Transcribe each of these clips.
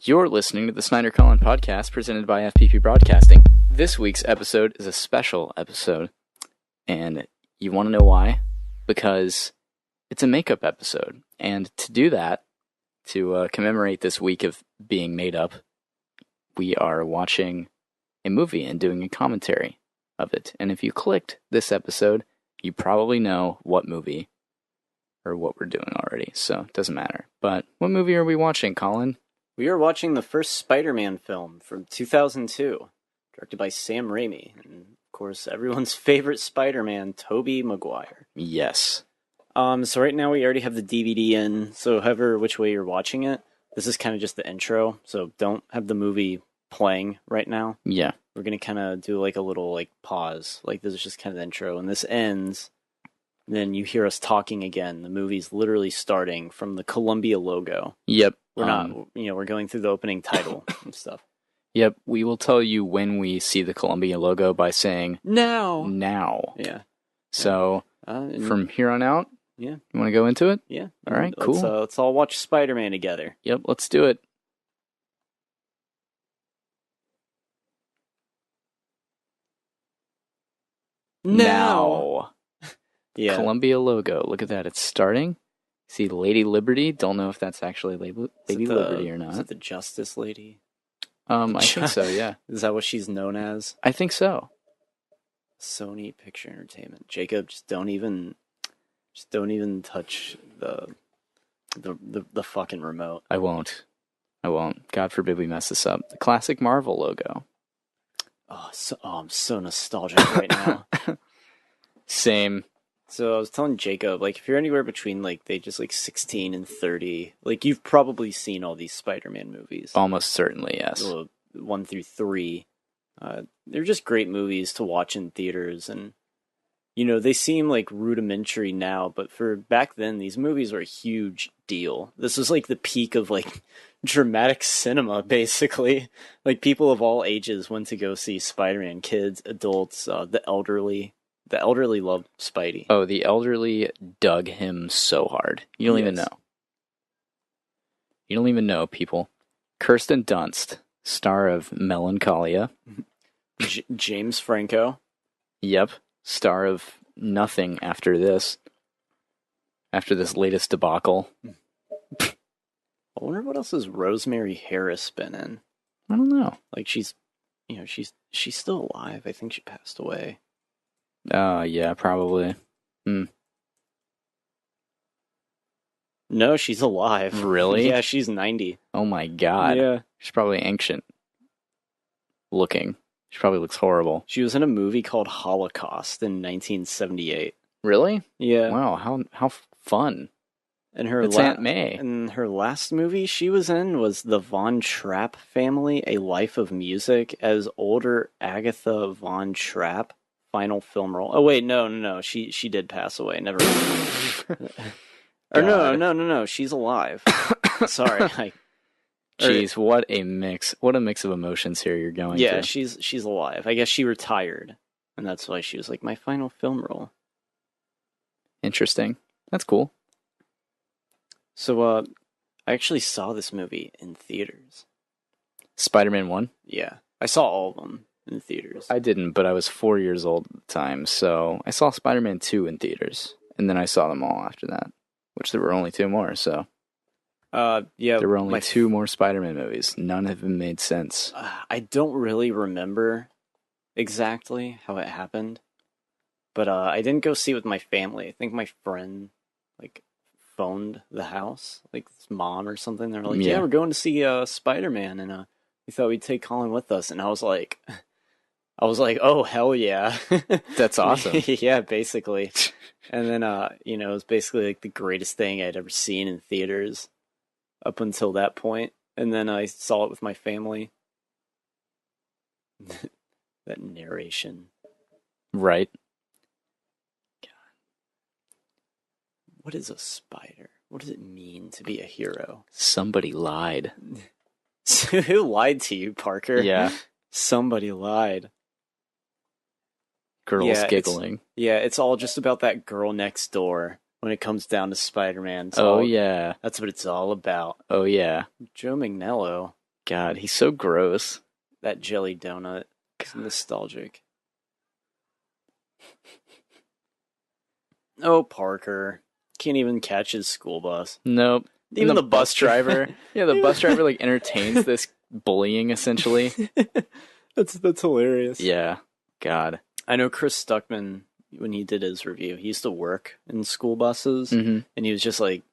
You're listening to the Snyder-Collin podcast presented by FPP Broadcasting. This week's episode is a special episode, and you want to know why? Because it's a makeup episode, and to do that, to commemorate this week of being made up, we are watching a movie and doing a commentary of it. And if you clicked this episode, you probably know what movie or what we're doing already, so it doesn't matter. But what movie are we watching, Collin? We are watching the first Spider-Man film from 2002, directed by Sam Raimi, and of course everyone's favorite Spider-Man, Tobey Maguire. Yes. So right now we already have the DVD in, so however which way you're watching it, this is kind of just the intro, so don't have the movie playing right now. Yeah. We're going to kind of do like a little pause, this is just kind of the intro, and this ends, then you hear us talking again. The movie's literally starting from the Columbia logo. Yep. We're not, we're going through the opening title and stuff. Yep, we will tell you when we see the Columbia logo by saying now. Yeah. So from here on out, yeah. You want to go into it? Yeah. All right, cool. Let's all watch Spider-Man together. Yep, let's do it. Now. Yeah. Columbia logo. Look at that. It's starting. See Lady Liberty. Don't know if that's actually Lady Liberty or not. Is it the Justice Lady? I think so, yeah. Is that what she's known as? I think so. Sony Picture Entertainment. Jacob, just don't even touch the fucking remote. I won't. God forbid we mess this up. The classic Marvel logo. Oh, I'm so nostalgic right now. Same. So I was telling Jacob, if you're anywhere between, they just, 16 and 30, you've probably seen all these Spider-Man movies. Almost certainly, yes. 1 through 3. They're just great movies to watch in theaters, and, they seem, rudimentary now, but for back then, these movies were a huge deal. This was, the peak of, dramatic cinema, basically. People of all ages went to go see Spider-Man, kids, adults, the elderly. The elderly loved Spidey. Oh, the elderly dug him so hard. You don't even know. You don't even know, people. Kirsten Dunst, star of Melancholia. James Franco. Yep, star of nothing after this. After this latest debacle. I wonder what else has Rosemary Harris been in. I don't know. She's still alive. I think she passed away. Yeah, probably. No, she's alive. Really? Yeah, she's 90. Oh my god. Yeah. She's probably ancient looking. She probably looks horrible. She was in a movie called Holocaust in 1978. Really? Yeah. Wow, how fun. And her Aunt May. And her last movie she was in was The Von Trapp Family, A Life of Music, as older Agatha Von Trapp. Final film role. Oh wait, no. She did pass away. Never mind. Or no. She's alive. Sorry. Jeez, what a mix! What a mix of emotions here you're going to. Yeah, she's alive. I guess she retired, and that's why she was my final film role. Interesting. That's cool. So, I actually saw this movie in theaters. Spider-Man 1? Yeah, I saw all of them in theaters. I didn't, but I was 4 years old at the time, so I saw Spider-Man 2 in theaters, and then I saw them all after that, which there were only 2 more, so... yeah. There were only 2 more Spider-Man movies. None have been made since. I don't really remember exactly how it happened, but I didn't go see it with my family. I think my friend, phoned the house, his mom or something. They're like, yeah, we're going to see Spider-Man, and we thought we'd take Collin with us, and I was like, oh, hell yeah. That's awesome. Yeah, basically. And then, it was basically the greatest thing I'd ever seen in theaters up until that point. And then I saw it with my family. That narration. Right. God. What is a spider? What does it mean to be a hero? Somebody lied. Who lied to you, Parker? Yeah. Somebody lied. Girls giggling. It's all just about that girl next door when it comes down to Spider-Man. Yeah. That's what it's all about. Oh, yeah. Joe Manganiello. God, he's so gross. That jelly donut is nostalgic. Oh, Parker. Can't even catch his school bus. Nope. Even the bus driver. Yeah, the bus driver like entertains this bullying essentially. That's hilarious. Yeah. God. I know Chris Stuckman, when he did his review, he used to work in school buses, Mm-hmm. and he was just like,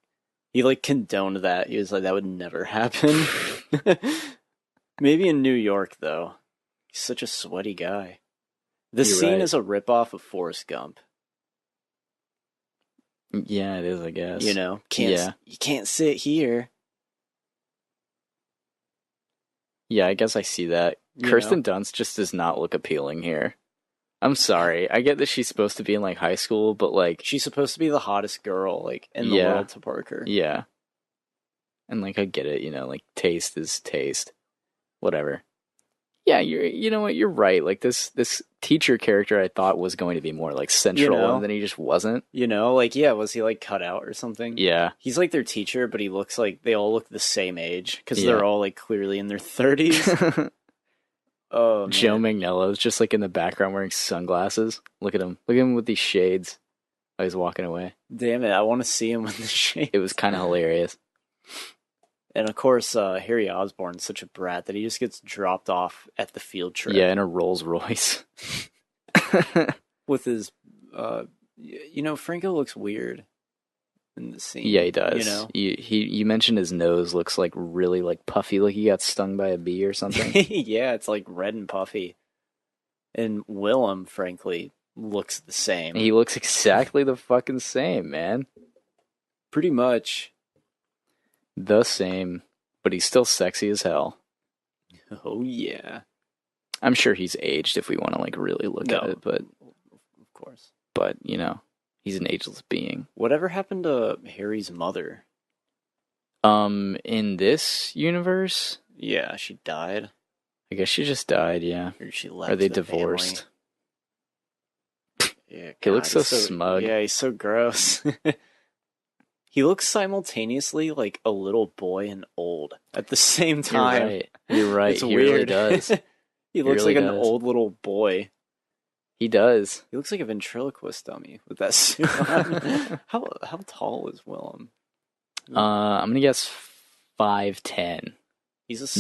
he like condoned that. He was like, that would never happen. Maybe in New York, though. He's such a sweaty guy. This You're scene right. is a ripoff of Forrest Gump. Yeah, it is, I guess. You know, Yeah. You can't sit here. Yeah, I guess I see that. Kirsten Dunst just does not look appealing here. I'm sorry. I get that she's supposed to be in like high school, but like She's supposed to be the hottest girl like in the world to Parker. Yeah. And like I get it, you know, like taste is taste. Whatever. Yeah, you know what, you're right. Like this teacher character I thought was going to be more like central, and then he just wasn't. You know, like was he like cut out or something? Yeah. He's like their teacher, but he looks like they all look the same age because they're all like clearly in their 30s. Oh, man. Joe Manganiello's just like in the background wearing sunglasses. Look at him. Look at him with these shades. Oh, he's walking away. Damn it, I want to see him with the shades. It was kind of hilarious. And of course, Harry Osborn's such a brat that he just gets dropped off at the field trip. Yeah, in a Rolls Royce. With his, Franco looks weird in the scene. Yeah, he does. You know? You mentioned his nose looks like really like puffy, like he got stung by a bee or something. Yeah, it's like red and puffy. And Willem, frankly, looks the same. He looks exactly the fucking same, man. Pretty much. The same, but he's still sexy as hell. Oh, yeah. I'm sure he's aged if we want to like really look at it, but of course. But, you know, he's an ageless being. Whatever happened to Harry's mother? In this universe? Yeah, she died. I guess she just died, yeah. Or she left. Are they divorced? Yeah, he looks so smug. Yeah, he's so gross. He looks simultaneously like a little boy and old at the same time. You're right. It's he weird. Really does. He looks really like does. an old little boy. He does. He looks like a ventriloquist dummy with that suit on. How tall is Willem? I'm gonna guess 5'10".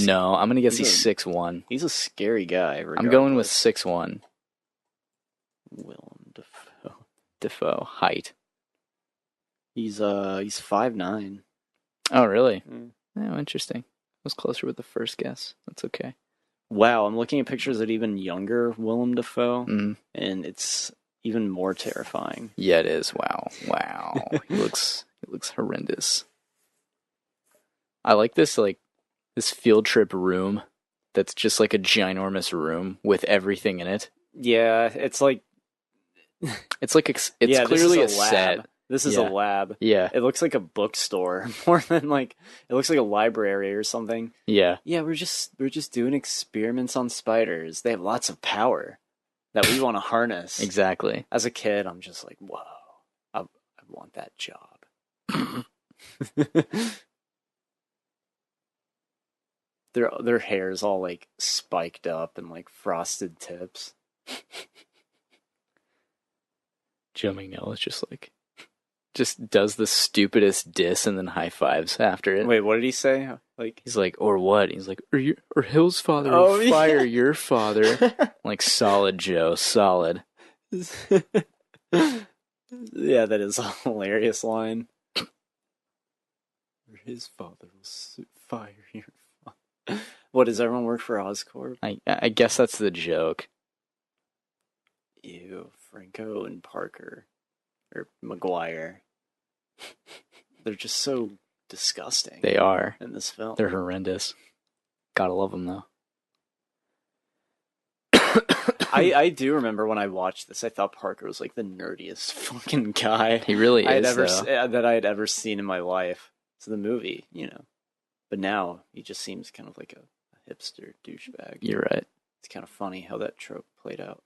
No, I'm gonna guess he's 6'1". He's a scary guy. Regardless. I'm going with 6'1". Willem Dafoe height. He's 5'9". Oh, really? Mm. Oh, interesting. I was closer with the first guess. That's okay. Wow, I'm looking at pictures of even younger Willem Dafoe, and it's even more terrifying. Yeah, it is. Wow. He looks horrendous. I like this field trip room that's just like a ginormous room with everything in it. Yeah, it's like clearly a set. This is a lab. Yeah. It looks like a bookstore more than it looks like a library or something. Yeah. Yeah, we're just doing experiments on spiders. They have lots of power that we want to harness. Exactly. As a kid, I'm just like, whoa, I want that job. Their hair's all like spiked up and like frosted tips. Joe Manganiello just does the stupidest diss and then high fives after it. Wait, what did he say? He's like, or what? He's like, or Hill's father will fire your father. Like, solid, Joe, solid. Yeah, that is a hilarious line. Or his father will fire your father. What, does everyone work for Oscorp? I guess that's the joke. Ew, Franco and Parker. Or Maguire. They're just so disgusting. They are. In this film. They're horrendous. Gotta love them, though. I do remember when I watched this, I thought Parker was like the nerdiest fucking guy. He really is, that I had ever seen in my life. It's the movie, you know. But now, he just seems kind of like a hipster douchebag. You're right. It's kind of funny how that trope played out.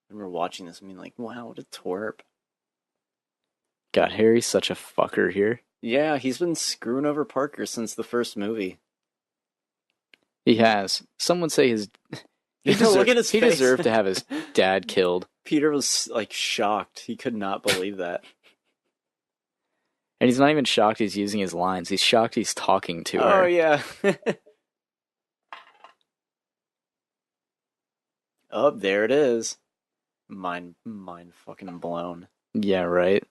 I remember watching this and being like, wow, what a twerp. God, Harry's such a fucker here. Yeah, he's been screwing over Parker since the first movie. He has. Some would say his... Look at his he face. deserved to have his dad killed. Peter was, like, shocked. He could not believe that. And he's not even shocked he's using his lines. He's shocked he's talking to her. Oh, yeah. Oh, there it is. Mind fucking blown. Yeah, right?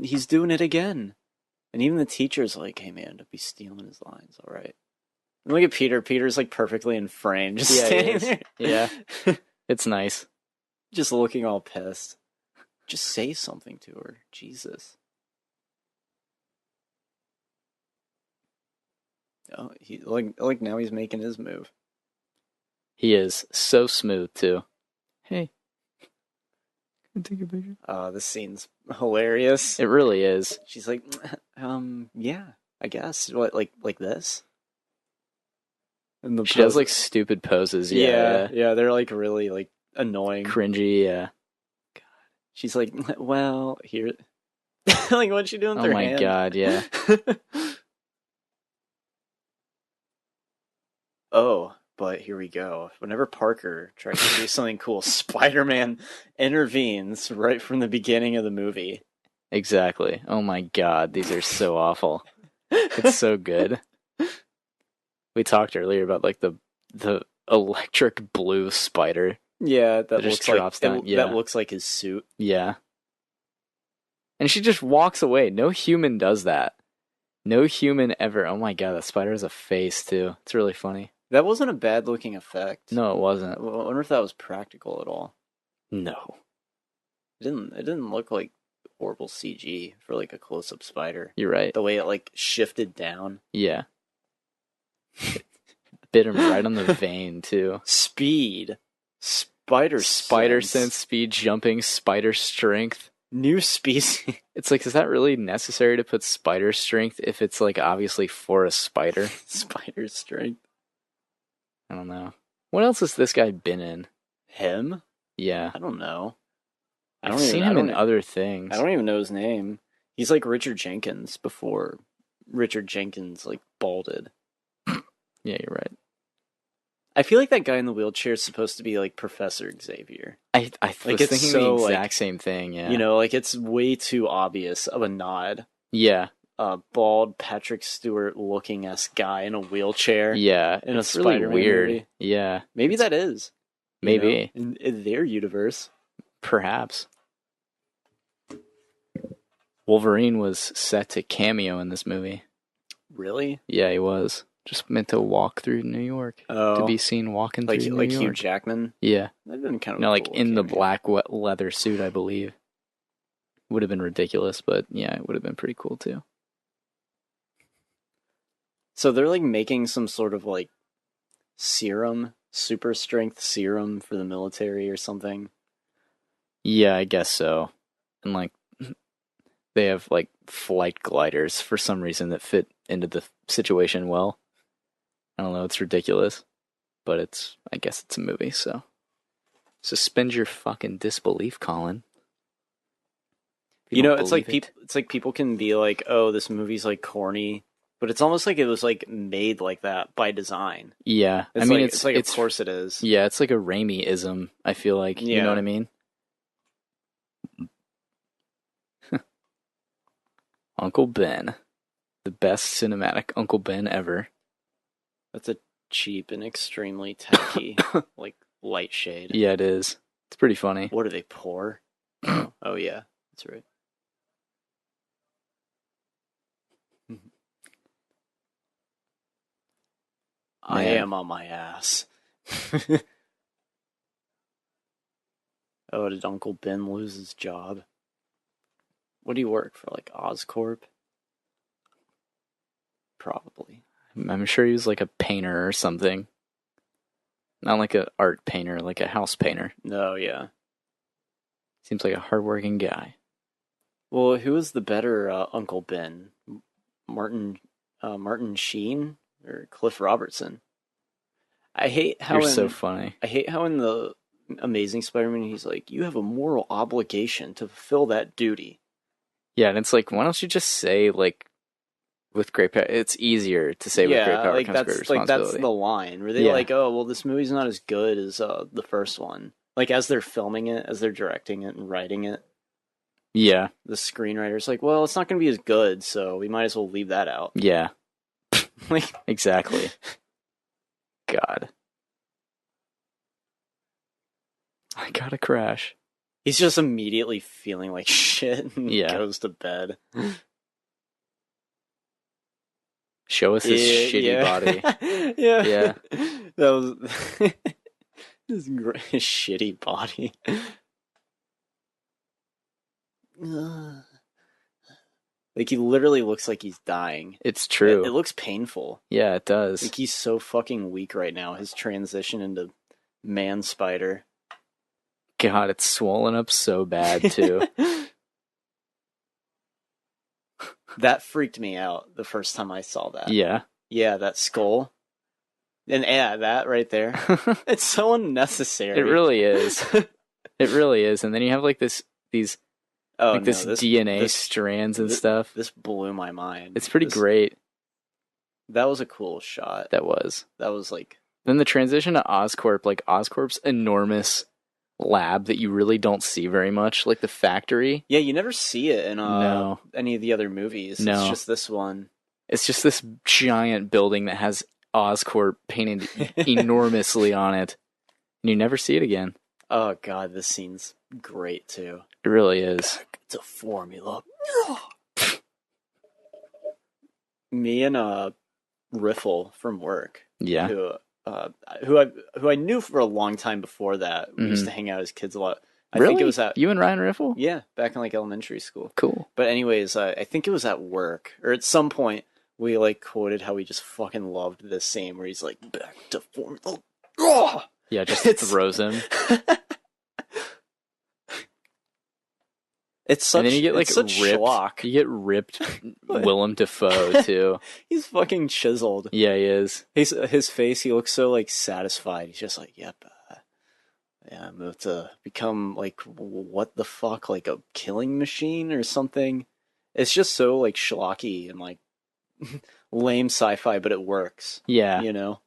He's doing it again. And even the teacher's like, hey man, don't be stealing his lines, alright? Look at Peter. Peter's like perfectly in frame, just standing there. Yeah. It's nice. Just looking all pissed. Just say something to her. Jesus. Oh, he like now he's making his move. He is so smooth, too. Hey. Can I take a picture? This scene's hilarious. It really is. She's like, yeah, I guess. What, like this? And the She does, like, stupid poses. Yeah, they're, like, really, like, annoying. Cringy, yeah. God. She's like, well, here... like, what's she doing with her hand? Oh my god, yeah. Oh, but here we go. Whenever Parker tries to do something cool, Spider-Man intervenes right from the beginning of the movie. Exactly. Oh my god, these are so awful. It's so good. We talked earlier about, like, the electric blue spider. Yeah, that just looks drops like down. Yeah. that looks like his suit. Yeah. And she just walks away. No human does that. No human ever. Oh my god, that spider has a face too. It's really funny. That wasn't a bad looking effect. No, it wasn't. I wonder if that was practical at all. No. It didn't look like horrible CG for like a close up spider. You're right. The way it like shifted down. Yeah. Bit him right on the vein too. Speed. Spider sense, speed, jumping, spider strength. New species. It's like, is that really necessary to put spider strength if it's like obviously for a spider? Spider strength. I don't know. What else has this guy been in? Him? Yeah. I don't know. I've seen him in other things. I don't even know his name. He's like Richard Jenkins before Richard Jenkins like balded. Yeah, you're right. I feel like that guy in the wheelchair is supposed to be like Professor Xavier. I Like, was it's thinking so, the like, exact same thing, yeah. You know, like it's way too obvious of a nod. Yeah. Bald Patrick Stewart looking esque guy in a wheelchair. Yeah. In it's a really Spider-Man weird. movie. Yeah. Maybe that is. Maybe. You know, in their universe. Perhaps. Wolverine was set to cameo in this movie. Really? Yeah, he was. Just meant to walk through New York. Oh. To be seen walking through New York. Like Hugh Jackman? Yeah. That'd been kind of like cool in the cameo. black leather suit, I believe. Would have been ridiculous, but yeah, it would have been pretty cool too. So they're like making some sort of like serum, super strength serum for the military or something. Yeah, I guess so. And like, they have like flight gliders for some reason that fit into the situation well. I don't know, it's ridiculous. But I guess it's a movie, so. Suspend your fucking disbelief, Collin. You know, it's like people can be like, "Oh, this movie's like corny," but it's almost like it was like made like that by design. Yeah, It's I mean, like, it's like, of course it is. Yeah, it's like a Raimi-ism, I feel like. Yeah. You know what I mean? Uncle Ben. The best cinematic Uncle Ben ever. That's a cheap and extremely tacky, like, light shade. Yeah, it is. It's pretty funny. What do they pour? Oh, yeah, that's right. I am on my ass. Oh, did Uncle Ben lose his job? What do you work for, like Oscorp? Probably. I'm sure he was like a painter or something. Not like an art painter, like a house painter. No, yeah. Seems like a hardworking guy. Well, who was the better Uncle Ben? Martin Sheen or Cliff Robertson? I hate how You're so funny. I hate how in the Amazing Spider-Man he's like, you have a moral obligation to fulfill that duty. Yeah, and it's like, why don't you just say, like, with great power, it's easier to say with great power like comes great responsibility. that's the line where they're like, oh, well, this movie's not as good as the first one. Like, as they're filming it, as they're directing it and writing it. Yeah. The screenwriter's like, well, it's not going to be as good, so we might as well leave that out. Yeah. Like, exactly. God. I gotta crash. He's just immediately feeling like shit and goes to bed. Show us his shitty body. Yeah. That was his shitty body. Like, he literally looks like he's dying. It's true. It looks painful. Yeah, it does. Like, he's so fucking weak right now. His transition into man spider. God, it's swollen up so bad, too. That freaked me out the first time I saw that. Yeah. Yeah, that skull. And yeah, that right there. It's so unnecessary. It really is. It really is. And then you have like these DNA strands and stuff. This blew my mind. It's pretty great. That was a cool shot. That was like... Then the transition to Oscorp, like Oscorp's enormous lab that you really don't see very much, like the factory. Yeah, you never see it in any of the other movies. No. It's just this one. It's just this giant building that has Oscorp painted enormously on it. And you never see it again. Oh god, this scene's great too. It really is. It's a formula. Me and Riffle from work. Yeah. Who I knew for a long time before that. We used to hang out as kids a lot. I think it was at you and Ryan Riffle? Yeah, back in like elementary school. Cool. But anyways, I think it was at work or at some point we like quoted how we just fucking loved this scene where he's like back to formula. Oh! Yeah, just throws him. It's such, and then you get like such ripped. Schlock. You get ripped Willem Dafoe too. He's fucking chiseled. Yeah, he is. His face, he looks so like satisfied. He's just like, yep. Yeah, I'm about to become like what the fuck, like a killing machine or something. It's just so like schlocky and like lame sci-fi, but it works. Yeah, you know.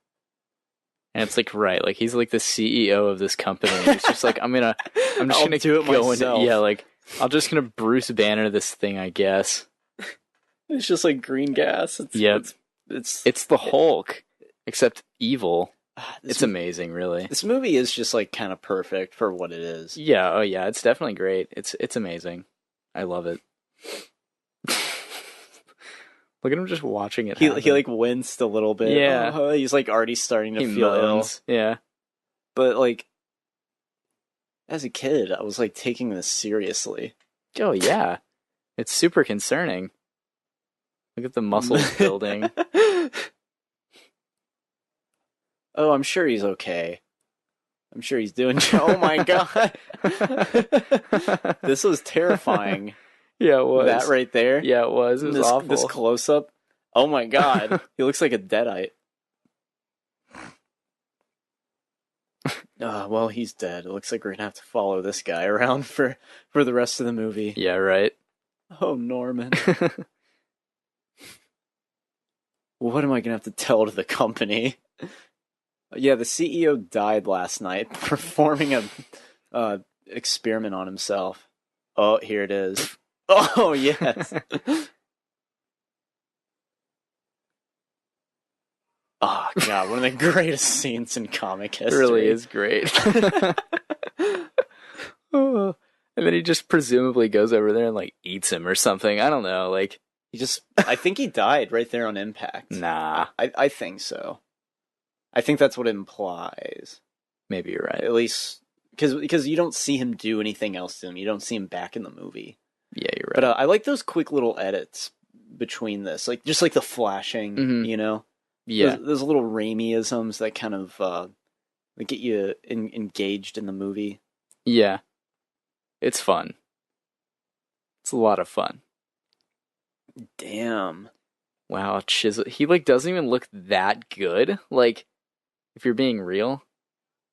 And it's like like he's like the CEO of this company. It's just like I'm just gonna do it myself. I'm just gonna Bruce Banner this thing, I guess. It's just like green gas. It's the Hulk, except evil. It's amazing, really. This movie is just like kind of perfect for what it is. Yeah, oh yeah, it's definitely great. It's amazing. I love it. Look at him just watching it. He like winced a little bit. Yeah, he's like already starting to feel ill. Yeah, but like as a kid, I was like taking this seriously. Oh yeah, it's super concerning. Look at the muscles building. Oh, I'm sure he's okay. I'm sure he's doing... Oh my god! This was terrifying. Yeah, it was. That right there? Yeah, it was. It was awful. This close-up. Oh my god. He looks like a deadite. Well, he's dead. It looks like we're gonna have to follow this guy around for the rest of the movie. Yeah, right. Oh, Norman. What am I gonna have to tell to the company? Yeah, the CEO died last night performing a experiment on himself. Oh, here it is. Oh, yes. Oh, God, one of the greatest scenes in comic history. It really is great. Oh. And then he just presumably goes over there and, like, eats him or something. I don't know, like... I think he died right there on impact. Nah. I think so. I think that's what it implies. Maybe you're right. At least... Because you don't see him do anything else to him. You don't see him back in the movie. Yeah, you're right. But I like those quick little edits between this. Like, just like the flashing, you know? Yeah. Those little Raimi-isms that kind of that get you engaged in the movie. Yeah. It's fun. It's a lot of fun. Damn. Wow, chisel. He, like, doesn't even look that good. Like, if you're being real.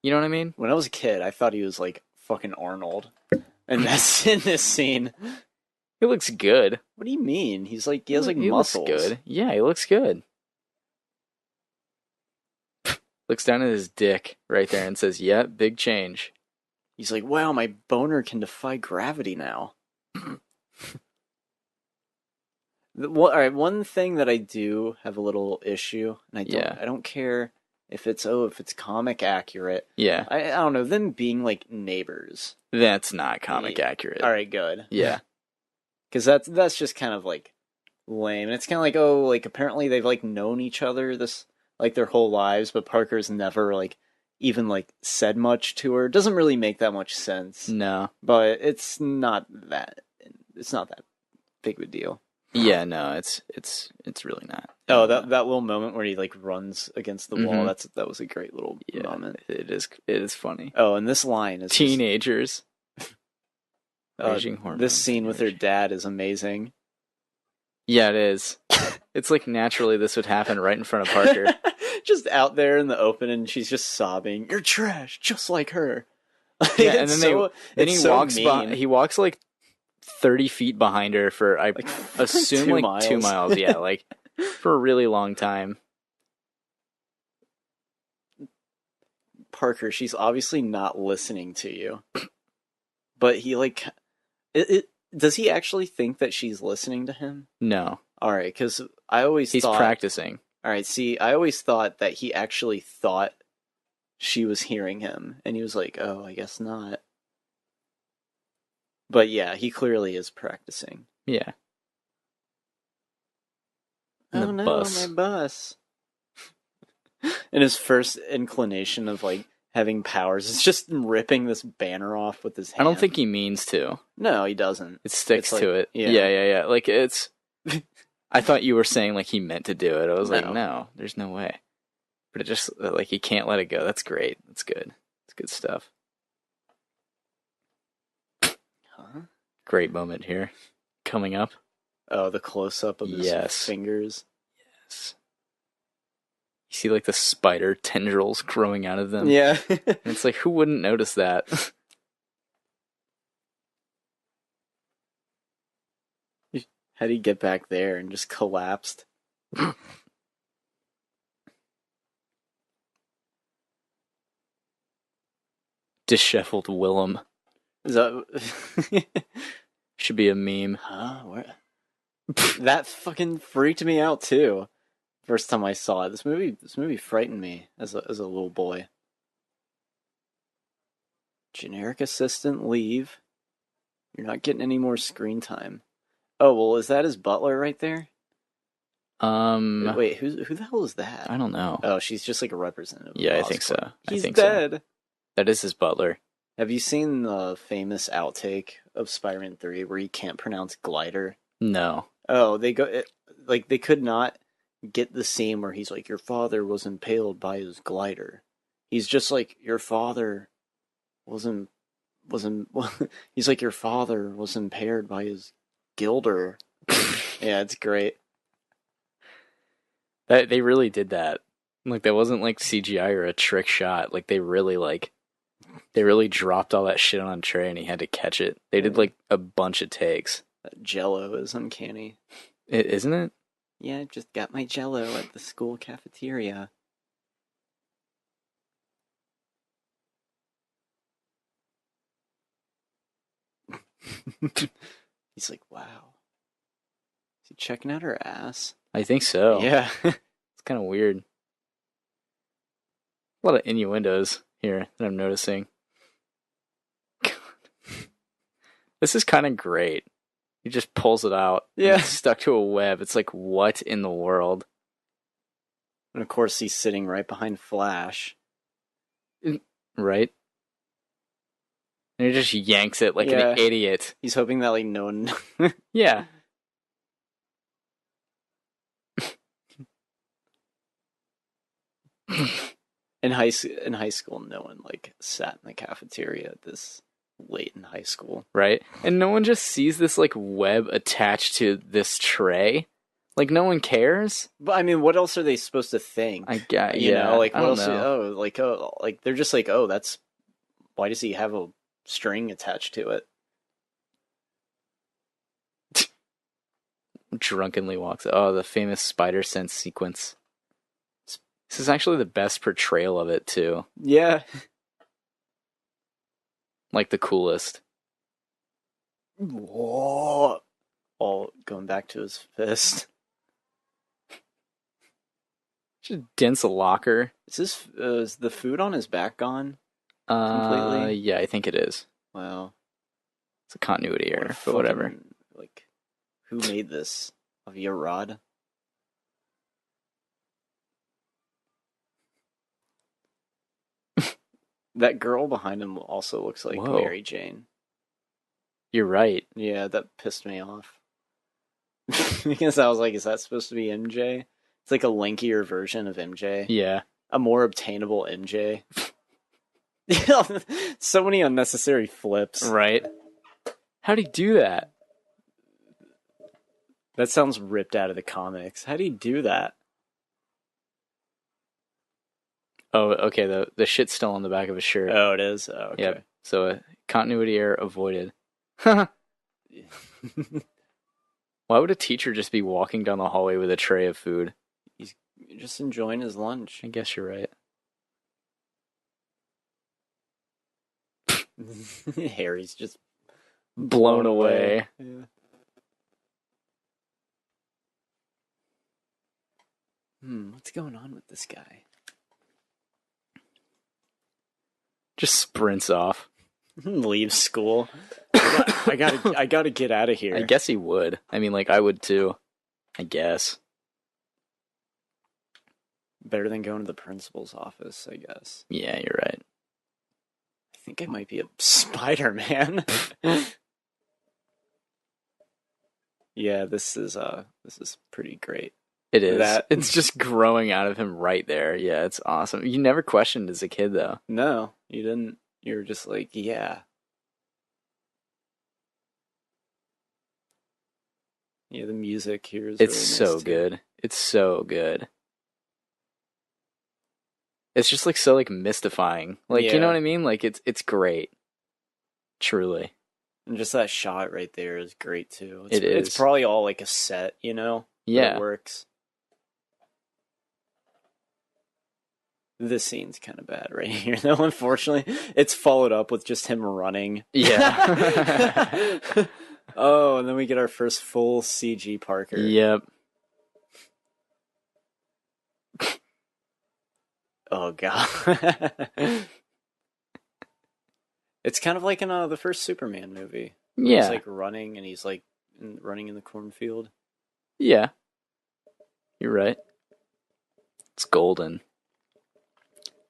You know what I mean? When I was a kid, I thought he was, like, fucking Arnold. And that's in this scene. He looks good. What do you mean? He's like, he has like He muscles. looks good. Yeah, he looks good. Looks down at his dick right there and says, "Yeah, big change." He's like, wow, my boner can defy gravity now. All right, one thing that I do have a little issue, and I don't care if it's comic accurate. Yeah. I don't know, them being like neighbors. That's not comic accurate. All right, good. Yeah. Because that's just kind of like lame. And it's kind of like, oh, like apparently they've like known each other this like their whole lives, but Parker's never like even like said much to her. It doesn't really make that much sense. No. But it's not that big of a deal. Yeah, no, it's really not. Oh, that little moment where he like runs against the wall, that was a great little moment. It is funny. Oh, and this line is teenagers. Raging hormones. This scene with her dad is amazing. Yeah, it is. It's like naturally this would happen right in front of Parker. Just out there in the open, and she's just sobbing. You're trash, just like her. Yeah, and then he walks like 30 feet behind her for I assume like 2 miles. Yeah, like for a really long time. Parker, she's obviously not listening to you, but he like does he actually think that she's listening to him? No. All right, because he's practicing. All right, see, I always thought that he actually thought she was hearing him, and he was like, "Oh, I guess not." But yeah, he clearly is practicing. Yeah. Oh no, my bus! And his first inclination of like having powers is just ripping this banner off with his hand. I don't think he means to. No, he doesn't. It sticks to it. Yeah. Like it's. I thought you were saying like he meant to do it. I was like, no, there's no way. But it just like he can't let it go. That's great. That's good. It's good stuff. Huh? Great moment here. Coming up. Oh, the close up of his fingers. Yes. You see like the spider tendrils growing out of them. Yeah. And it's like, who wouldn't notice that? How'd he get back there and just collapsed? Disheveled Willem. Is that should be a meme? Huh? Where? That fucking freaked me out too. First time I saw it, this movie frightened me as a little boy. Generic assistant, leave. You're not getting any more screen time. Oh well, is that his butler right there? Wait, who the hell is that? I don't know. Oh, she's just like a representative. Yeah, I think so. He's dead. So. That is his butler. Have you seen the famous outtake of Spider-Man 3 where he can't pronounce glider? No. Oh, they could not get the scene where he's like, your father was impaled by his glider. He's just like, your father wasn't he's like, your father was impaired by his gilder. Yeah, it's great. They really did that. Like, that wasn't like CGI or a trick shot. Like, they really dropped all that shit on a tray and he had to catch it. They did like a bunch of takes. That Jello is uncanny. Isn't it? Yeah, I just got my Jello at the school cafeteria. He's like, wow. Is he checking out her ass? I think so. Yeah. It's kind of weird. A lot of innuendos here that I'm noticing. This is kind of great. He just pulls it out. Yeah. It's stuck to a web. It's like, what in the world? And of course, he's sitting right behind Flash. Right? And he just yanks it like an idiot. He's hoping that like no one... Yeah. In high school, no one like sat in the cafeteria this late in high school. Right? And no one just sees this like web attached to this tray. Like, no one cares. But I mean, what else are they supposed to think? I get, you know, like what else? Know. Like they're just like, oh, that's why does he have a string attached to it? drunkenly walks. Oh, the famous spider sense sequence. This is actually the best portrayal of it, too. Yeah. Like, the coolest. Whoa. All going back to his fist. Just dents a locker. Is the food on his back gone completely? Yeah, I think it is. Wow. It's a continuity What error, a but whatever. fucking, like, who made this? Avia Rod? That girl behind him also looks like Whoa. Mary Jane. You're right. Yeah, that pissed me off. Because I was like, is that supposed to be MJ? It's like a lankier version of MJ. Yeah. A more obtainable MJ. So many unnecessary flips. Right. How'd he do that? That sounds ripped out of the comics. How do you do that? Oh, okay. The shit's still on the back of his shirt. Oh, it is? Oh, okay. Yep. So continuity error avoided. Why would a teacher just be walking down the hallway with a tray of food? He's just enjoying his lunch. I guess you're right. Harry's just Blown away. Yeah. What's going on with this guy? Just sprints off. Leaves school. I gotta get out of here. I guess he would. I mean, like, I would too. I guess. Better than going to the principal's office, I guess. Yeah, you're right. I think I might be a Spider-Man. Yeah, this is pretty great. It is. It's just growing out of him right there. Yeah, it's awesome. You never questioned as a kid, though. No, you didn't. You were just like, yeah. Yeah, the music here is It's really so nice, too. good. It's so good. It's just like so like mystifying. Like, you know Yeah. what I mean? Like it's great. Truly. And just that shot right there is great too. It is. It's probably all like a set, you know? But Yeah. it works. This scene's kind of bad right here, though, unfortunately. It's followed up with just him running. Yeah. Oh, and then we get our first full CG Parker. Yep. Oh, God. It's kind of like in the first Superman movie. Yeah. He's like running, and he's like running in the cornfield. Yeah. You're right. It's golden.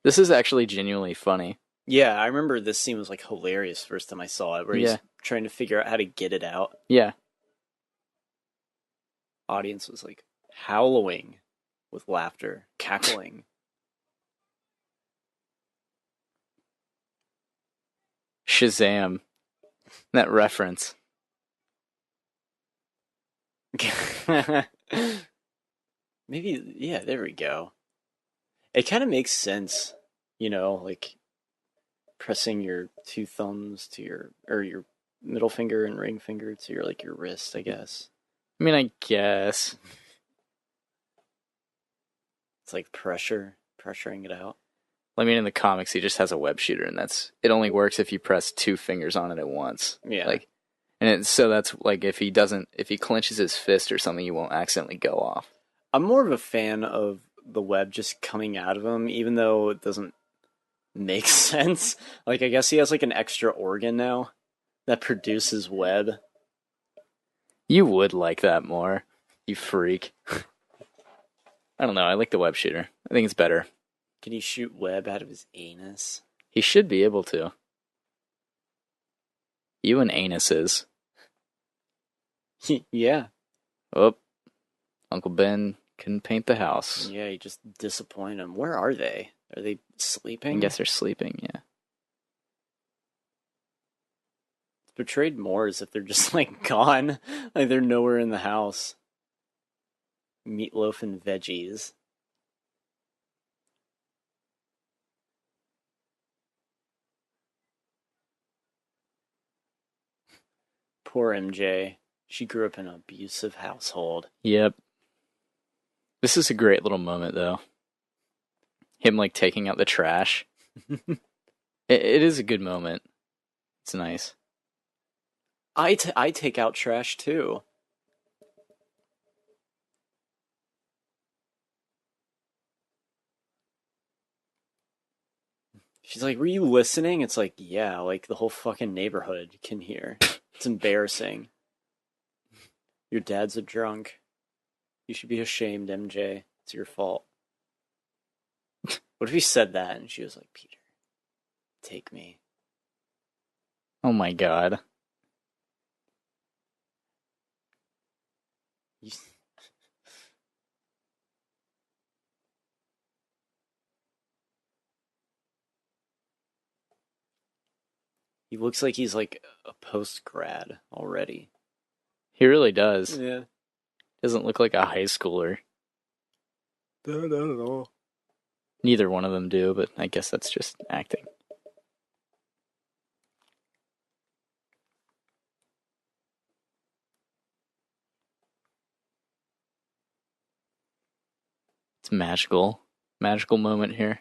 This is actually genuinely funny. Yeah, I remember this scene was like hilarious first time I saw it, where he's trying to figure out how to get it out. Yeah. Audience was like howling with laughter, cackling. Shazam. That reference. Maybe, yeah, there we go. It kind of makes sense, you know, like pressing your two thumbs to your middle finger and ring finger to your wrist, I guess. I mean, I guess. It's like pressuring it out. I mean, in the comics, he just has a web shooter, and it only works if you press two fingers on it at once. Yeah. Like, so that's like if he clenches his fist or something, he won't accidentally go off. I'm more of a fan of the web just coming out of him, even though it doesn't make sense. Like, I guess he has like an extra organ now that produces web. You would like that more, you freak. I don't know. I like the web shooter. I think it's better. Can he shoot web out of his anus? He should be able to. You and anuses. Yeah. Oh, Uncle Ben couldn't paint the house. Yeah, you just disappoint them. Where are they? Are they sleeping? I guess they're sleeping, yeah. It's portrayed more as if they're just, like, gone. Like, they're nowhere in the house. Meatloaf and veggies. Poor MJ. She grew up in an abusive household. Yep. This is a great little moment, though. Him, like, taking out the trash. It is a good moment. It's nice. I take out trash, too. She's like, were you listening? It's like, yeah, like the whole fucking neighborhood can hear. It's embarrassing. Your dad's a drunk. You should be ashamed, MJ. It's your fault. What if he said that and she was like, Peter, take me. Oh my god. He looks like he's like a post-grad already. He really does. Yeah. Doesn't look like a high schooler. Not at all. Neither one of them do, but I guess that's just acting. It's magical. Magical moment here.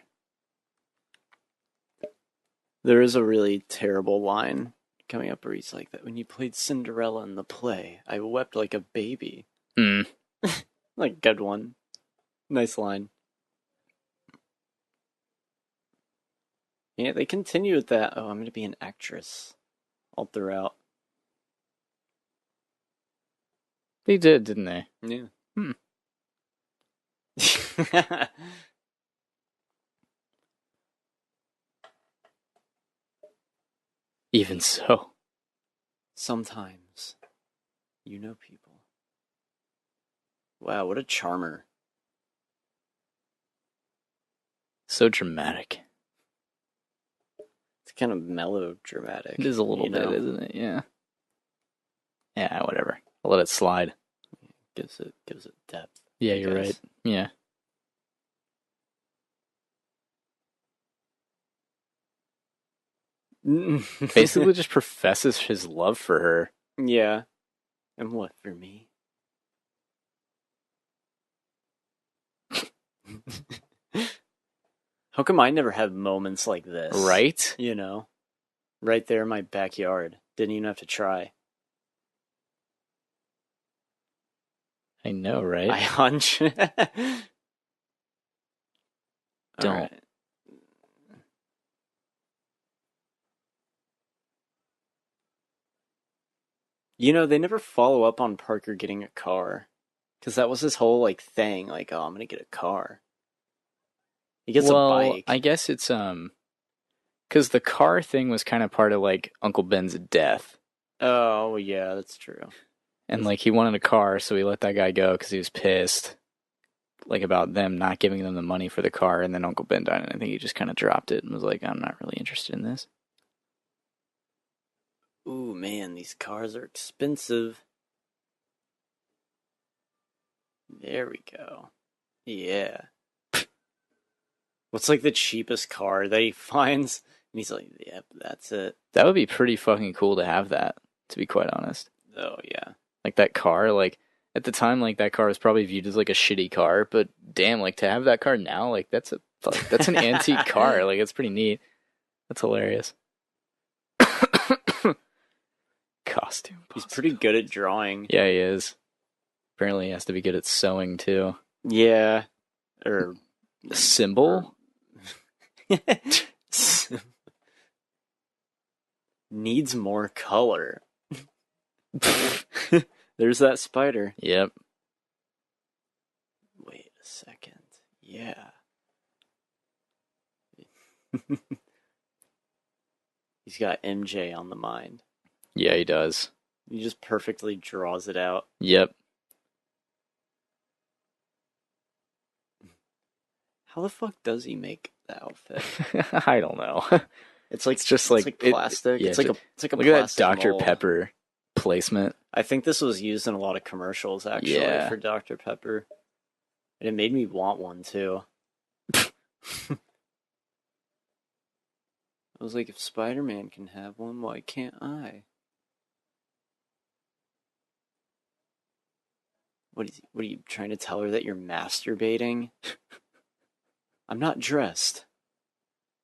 There is a really terrible line coming up where he's like, that when you played Cinderella in the play, I wept like a baby. Like, good one. Nice line. Yeah, they continue with that. Oh, I'm going to be an actress all throughout. They did, didn't they? Yeah. Even so. Sometimes you know people. Wow, what a charmer. So dramatic. It's kind of melodramatic. It is a little bit, isn't it? Yeah. Yeah, whatever. I'll let it slide. Gives it depth. Yeah, you're right. Yeah. Basically just professes his love for her. Yeah. And what, for me? How come I never have moments like this? Right? You know? Right there in my backyard. Didn't even have to try. I know, right? I hunch. Don't. Right. You know, they never follow up on Parker getting a car. Because that was his whole, like, thing. Like, oh, I'm gonna get a car. He gets a bike. I guess it's, because the car thing was kind of part of, like, Uncle Ben's death. Oh, yeah, that's true. And, like, he wanted a car, so he let that guy go because he was pissed, like, about them not giving them the money for the car, and then Uncle Ben died, and I think he just kind of dropped it and was like, I'm not really interested in this. Ooh, man, these cars are expensive. There we go. Yeah. What's, like, the cheapest car that he finds? And he's like, yep, that's it. That would be pretty fucking cool to have that, to be quite honest. Oh, yeah. Like, that car, like, at the time, like, that car was probably viewed as, like, a shitty car, but damn, like, to have that car now, like, that's an antique car. Like, it's pretty neat. That's hilarious. Costume. He's pretty good at drawing. Yeah, he is. Apparently he has to be good at sewing, too. Yeah. Or... A symbol? Needs more color. There's that spider. Yep. Wait a second. Yeah. He's got MJ on the mind. Yeah, he does. He just perfectly draws it out. Yep. How the fuck does he make the outfit? I don't know. It's like just like plastic. Yeah, it's like a look at that Dr. mold. Pepper placement. I think this was used in a lot of commercials actually for Dr. Pepper. And it made me want one too. I was like, if Spider-Man can have one, why can't I? What are you trying to tell her that you're masturbating? I'm not dressed.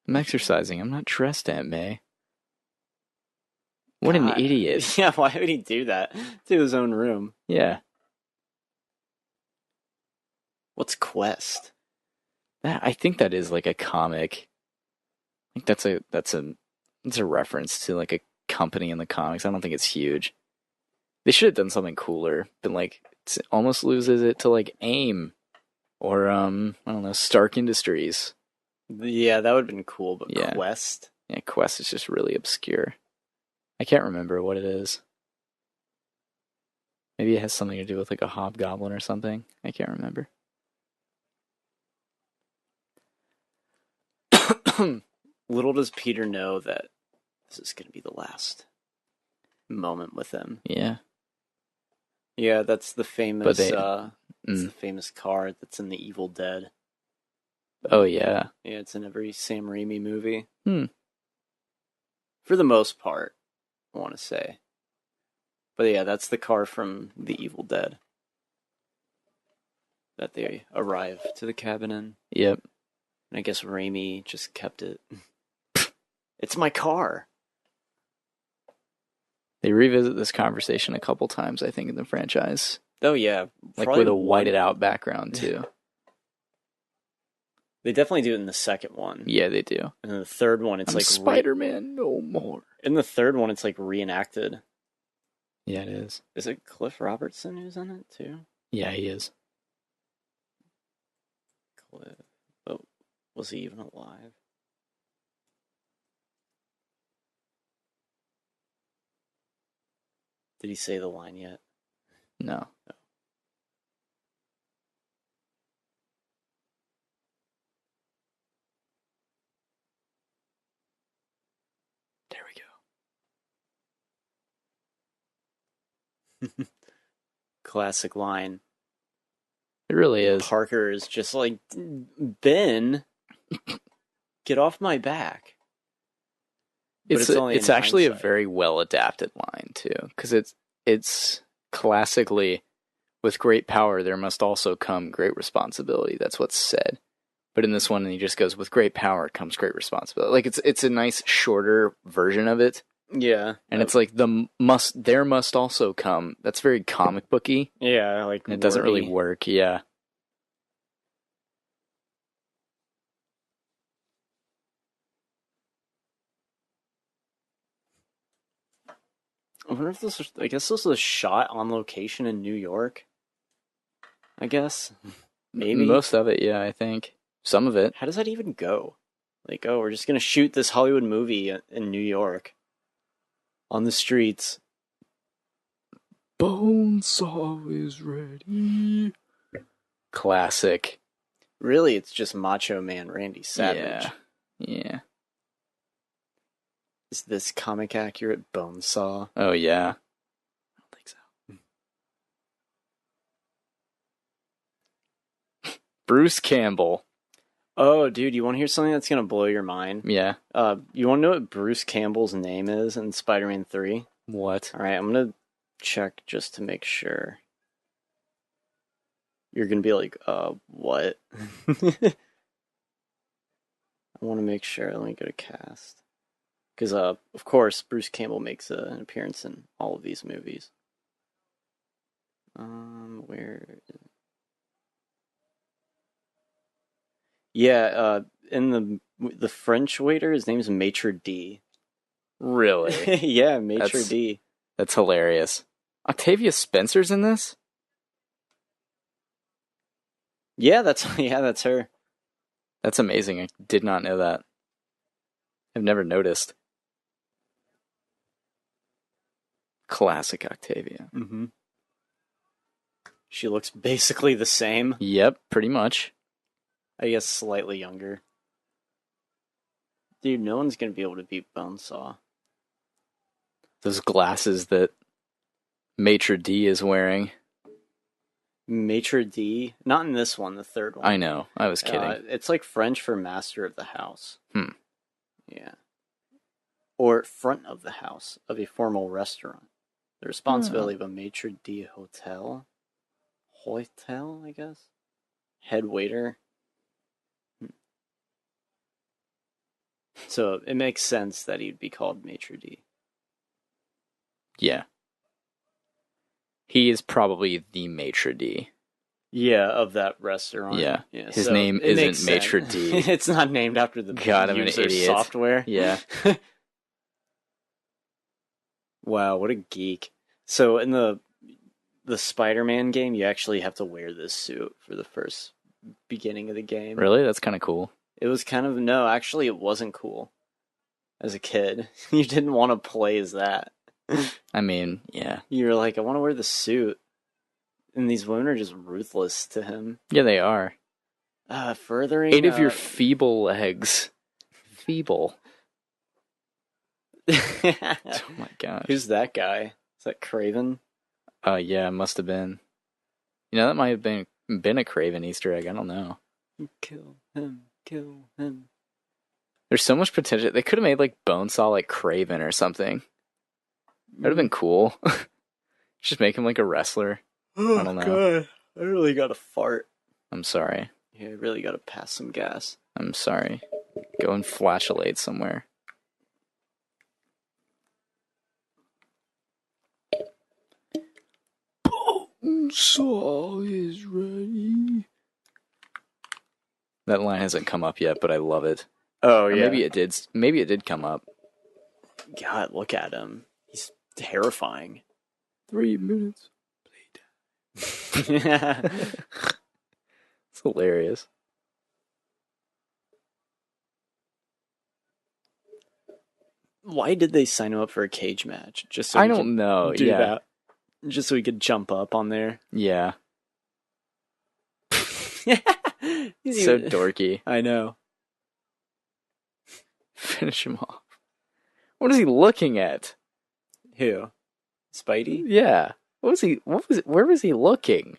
I'm exercising. I'm not dressed, Aunt May. What an God. idiot. Yeah, why would he do that to his own room? Yeah. What's Quest? I think that is like a comic. I think that's a reference to like a company in the comics. I don't think it's huge. They should have done something cooler, but like it almost loses it to like AIM or I don't know, Stark Industries. Yeah, that would have been cool, but Yeah. Quest? Yeah, Quest is just really obscure. I can't remember what it is. Maybe it has something to do with like a hobgoblin or something. I can't remember. Little does Peter know that this is going to be the last moment with him. Yeah. Yeah, that's the famous the famous card that's in the Evil Dead. Oh yeah. Yeah, it's in every Sam Raimi movie. Hmm. For the most part, I want to say. But yeah, that's the car from the Evil Dead that they arrive to the cabin in. Yep. And I guess Raimi just kept it. It's my car. They revisit this conversation a couple times, I think, in the franchise. Oh yeah, like with a whited out background too. They definitely do it in the second one. Yeah, they do. And in the third one, it's I'm like Spider-Man no more. In the third one, it's like reenacted. Yeah, it is. Is it Cliff Robertson who's in it too? Yeah, he is. Cliff, but was he even alive? Did he say the line yet? No. There we go. Classic line. It really is. Parker is just like, Ben, get off my back. But it's actually a very well adapted line too, because it's classically, with great power there must also come great responsibility. That's what's said. But in this one, he just goes, with great power comes great responsibility. Like it's a nice shorter version of it. Yeah, and it's like there must also come. That's very comic booky. Yeah, like it doesn't really work. Yeah. I wonder if this was, I guess this was shot on location in New York. I guess. Maybe. Most of it, yeah, I think. Some of it. How does that even go? Like, oh, we're just going to shoot this Hollywood movie in New York. On the streets. Bonesaw is ready. Classic. Really, it's just Macho Man Randy Savage. Yeah. Is this comic accurate Bonesaw? Oh, yeah. I don't think so. Bruce Campbell. Oh, dude, you want to hear something that's going to blow your mind? Yeah. You want to know what Bruce Campbell's name is in Spider-Man 3? What? All right, I'm going to check just to make sure. You're going to be like, what? I want to make sure. Let me go to cast. Because, of course, Bruce Campbell makes an appearance in all of these movies. Where is it? Yeah, in the French waiter, his name's Maitre D. Really? Yeah, Maitre D. That's hilarious. Octavia Spencer's in this? Yeah, that's her. That's amazing. I did not know that. I've never noticed. Classic Octavia. Mm-hmm. She looks basically the same. Yep, pretty much. I guess slightly younger. Dude, no one's gonna be able to beat Bonesaw. Those glasses that Maitre D is wearing. Maitre D? Not in this one, the third one. I know. I was kidding. It's like French for master of the house. Yeah. Or front of the house of a formal restaurant. The responsibility of a maitre d' hotel. hotel, I guess? Head waiter. So it makes sense that he'd be called Maitre d'. Yeah. He is probably the maitre d'. Yeah, of that restaurant. Yeah. His so name it makes isn't maitre sense. d'. It's not named after the God, I'm an user idiot. software. Yeah. Wow, what a geek. So in the Spider-Man game, you actually have to wear this suit for the first beginning of the game. Really? That's kind of cool. It was kind of, no, actually it wasn't cool. As a kid, you didn't want to play as that. I mean, yeah. You were like, I want to wear the suit. And these women are just ruthless to him. Yeah, they are. Furthering... 8 of your feeble legs. Feeble. Oh my gosh. Who's that guy? Is that Craven? Yeah, it must have been. You know, that might have been a Craven Easter egg. I don't know. Kill him, kill him. There's so much potential. They could have made, like, Bonesaw like Craven or something. That would have been cool. Just make him like a wrestler. Oh, I don't know. God. I really got to fart. I'm sorry. Yeah, I really got to pass some gas. I'm sorry. Go and flatulate somewhere. Bonesaw is ready. That line hasn't come up yet, but I love it. Oh, Or yeah. maybe it did. Maybe it did come up. God, look at him. He's terrifying. 3 minutes. It's It's hilarious. Why did they sign him up for a cage match? Just so I he don't could know. do Yeah. that. Just so he could jump up on there. Yeah. He's So even- dorky. I know. Finish him off. What is he looking at? Who? Spidey? Yeah. Where was he looking?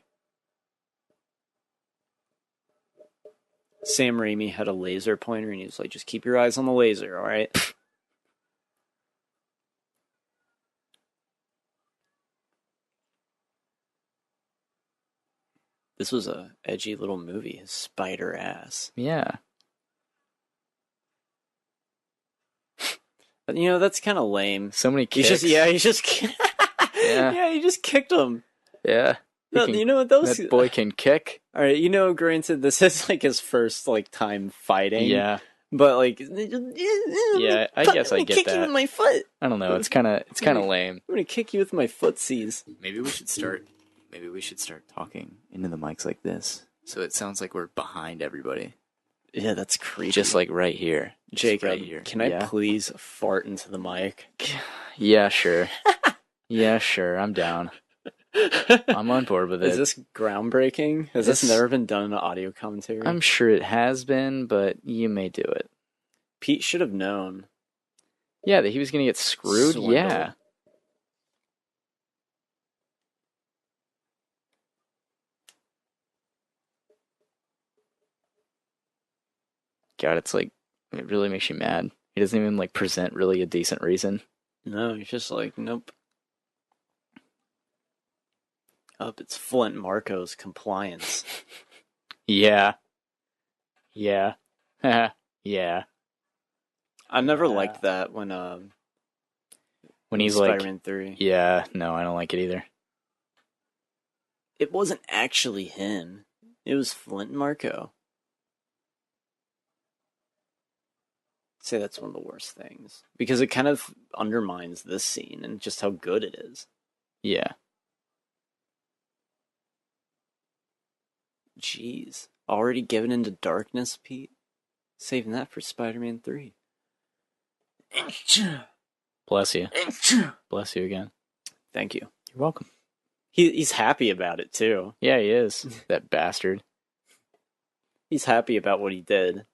Sam Raimi had a laser pointer and he was like, just keep your eyes on the laser, alright? This was a edgy little movie, his spider ass. Yeah. But, you know, that's kind of lame. So many He kicks. just Yeah. yeah, he just kicked him. Yeah. No, you know what those That boy can kick. All right, you know, granted, this is like his first like time fighting. Yeah. But like, Yeah, I guess I get kick you that. with my foot. I don't know. It's kind of lame. I'm gonna kick you with my footsies. Maybe we should start talking into the mics like this, so it sounds like we're behind everybody. Yeah, that's creepy. Just like right here. Just Jacob, right here. can I Yeah? please fart into the mic? Yeah, sure. Yeah, sure. I'm down. I'm on board with it. Is this groundbreaking? Has this This- never been done in an audio commentary? I'm sure it has been, but you may do it. Pete should have known. Yeah, that he was going to get screwed? Swindled. Yeah. God, it's like, it really makes you mad. He doesn't even, like, present really a decent reason. No, he's just like, nope. Up, it's Flint Marco's compliance. Yeah. Yeah. Yeah. I never Yeah. liked that when When he's like, Spider-Man 3. yeah, no, I don't like it either. It wasn't actually him. It was Flint Marco. I'd say that's one of the worst things. Because it kind of undermines this scene and just how good it is. Yeah. Jeez. Already given into darkness, Pete? Saving that for Spider-Man 3. Bless you. Bless you again. Thank you. You're welcome. He's happy about it, too. Yeah, he is. That bastard. He's happy about what he did.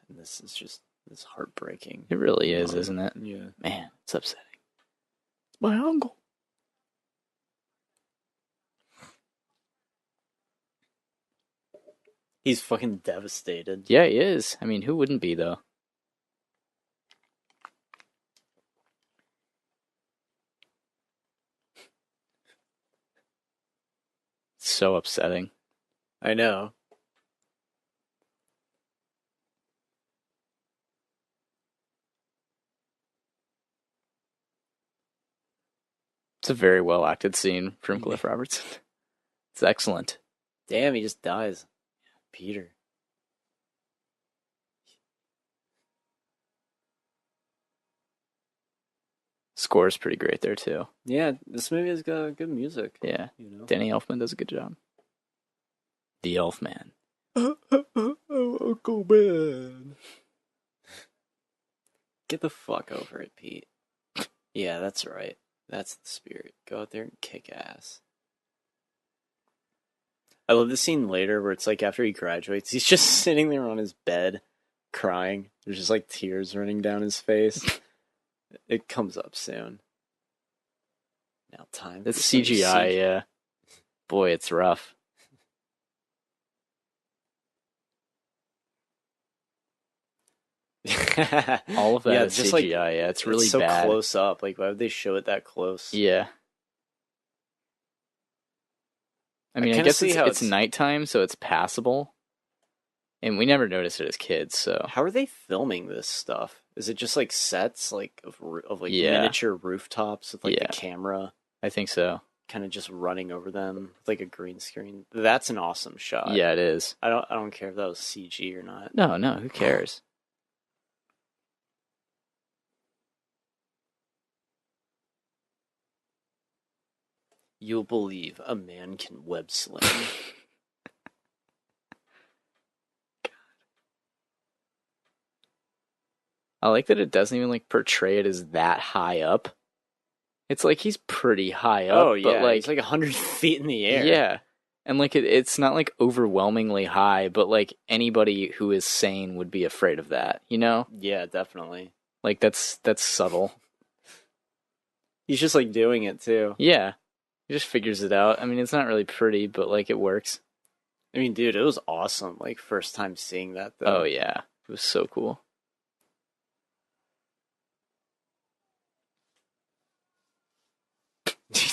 And this is heartbreaking. It really is, isn't it? Yeah. Man, it's upsetting. It's my uncle. He's fucking devastated. Yeah, he is. I mean, who wouldn't be, though? So upsetting. I know. It's a very well acted scene from Cliff Robertson. It's excellent. Damn, he just dies. Peter. Score's pretty great there, too. Yeah, this movie has got good music. Yeah. You know? Danny Elfman does a good job. The Elfman. Uncle Ben. Get the fuck over it, Pete. Yeah, that's right. That's the spirit. Go out there and kick ass. I love the scene later where it's like after he graduates, he's just sitting there on his bed crying. There's just like tears running down his face. It comes up soon. Now time. It's CGI, yeah. Boy, it's rough. All of that is just CGI, like, yeah. It's really so bad. close up. Like, why would they show it that close? Yeah. I mean, I guess it's nighttime, so it's passable. And we never noticed it as kids, so... How are they filming this stuff? Is it just like sets like of like miniature rooftops with like the camera? I think so. Kind of just running over them with like a green screen. That's an awesome shot. Yeah, it is. I don't care if that was CG or not. No, who cares? You'll believe a man can web sling. I like that it doesn't even like portray it as that high up. It's like he's pretty high up. Oh yeah, but like it's like 100 feet in the air. Yeah, and like it's not like overwhelmingly high, but like anybody who is sane would be afraid of that. You know? Yeah, definitely. Like that's subtle. He's just like doing it too. Yeah, he just figures it out. I mean, it's not really pretty, but like it works. I mean, dude, it was awesome. Like first time seeing that though. Oh yeah, it was so cool.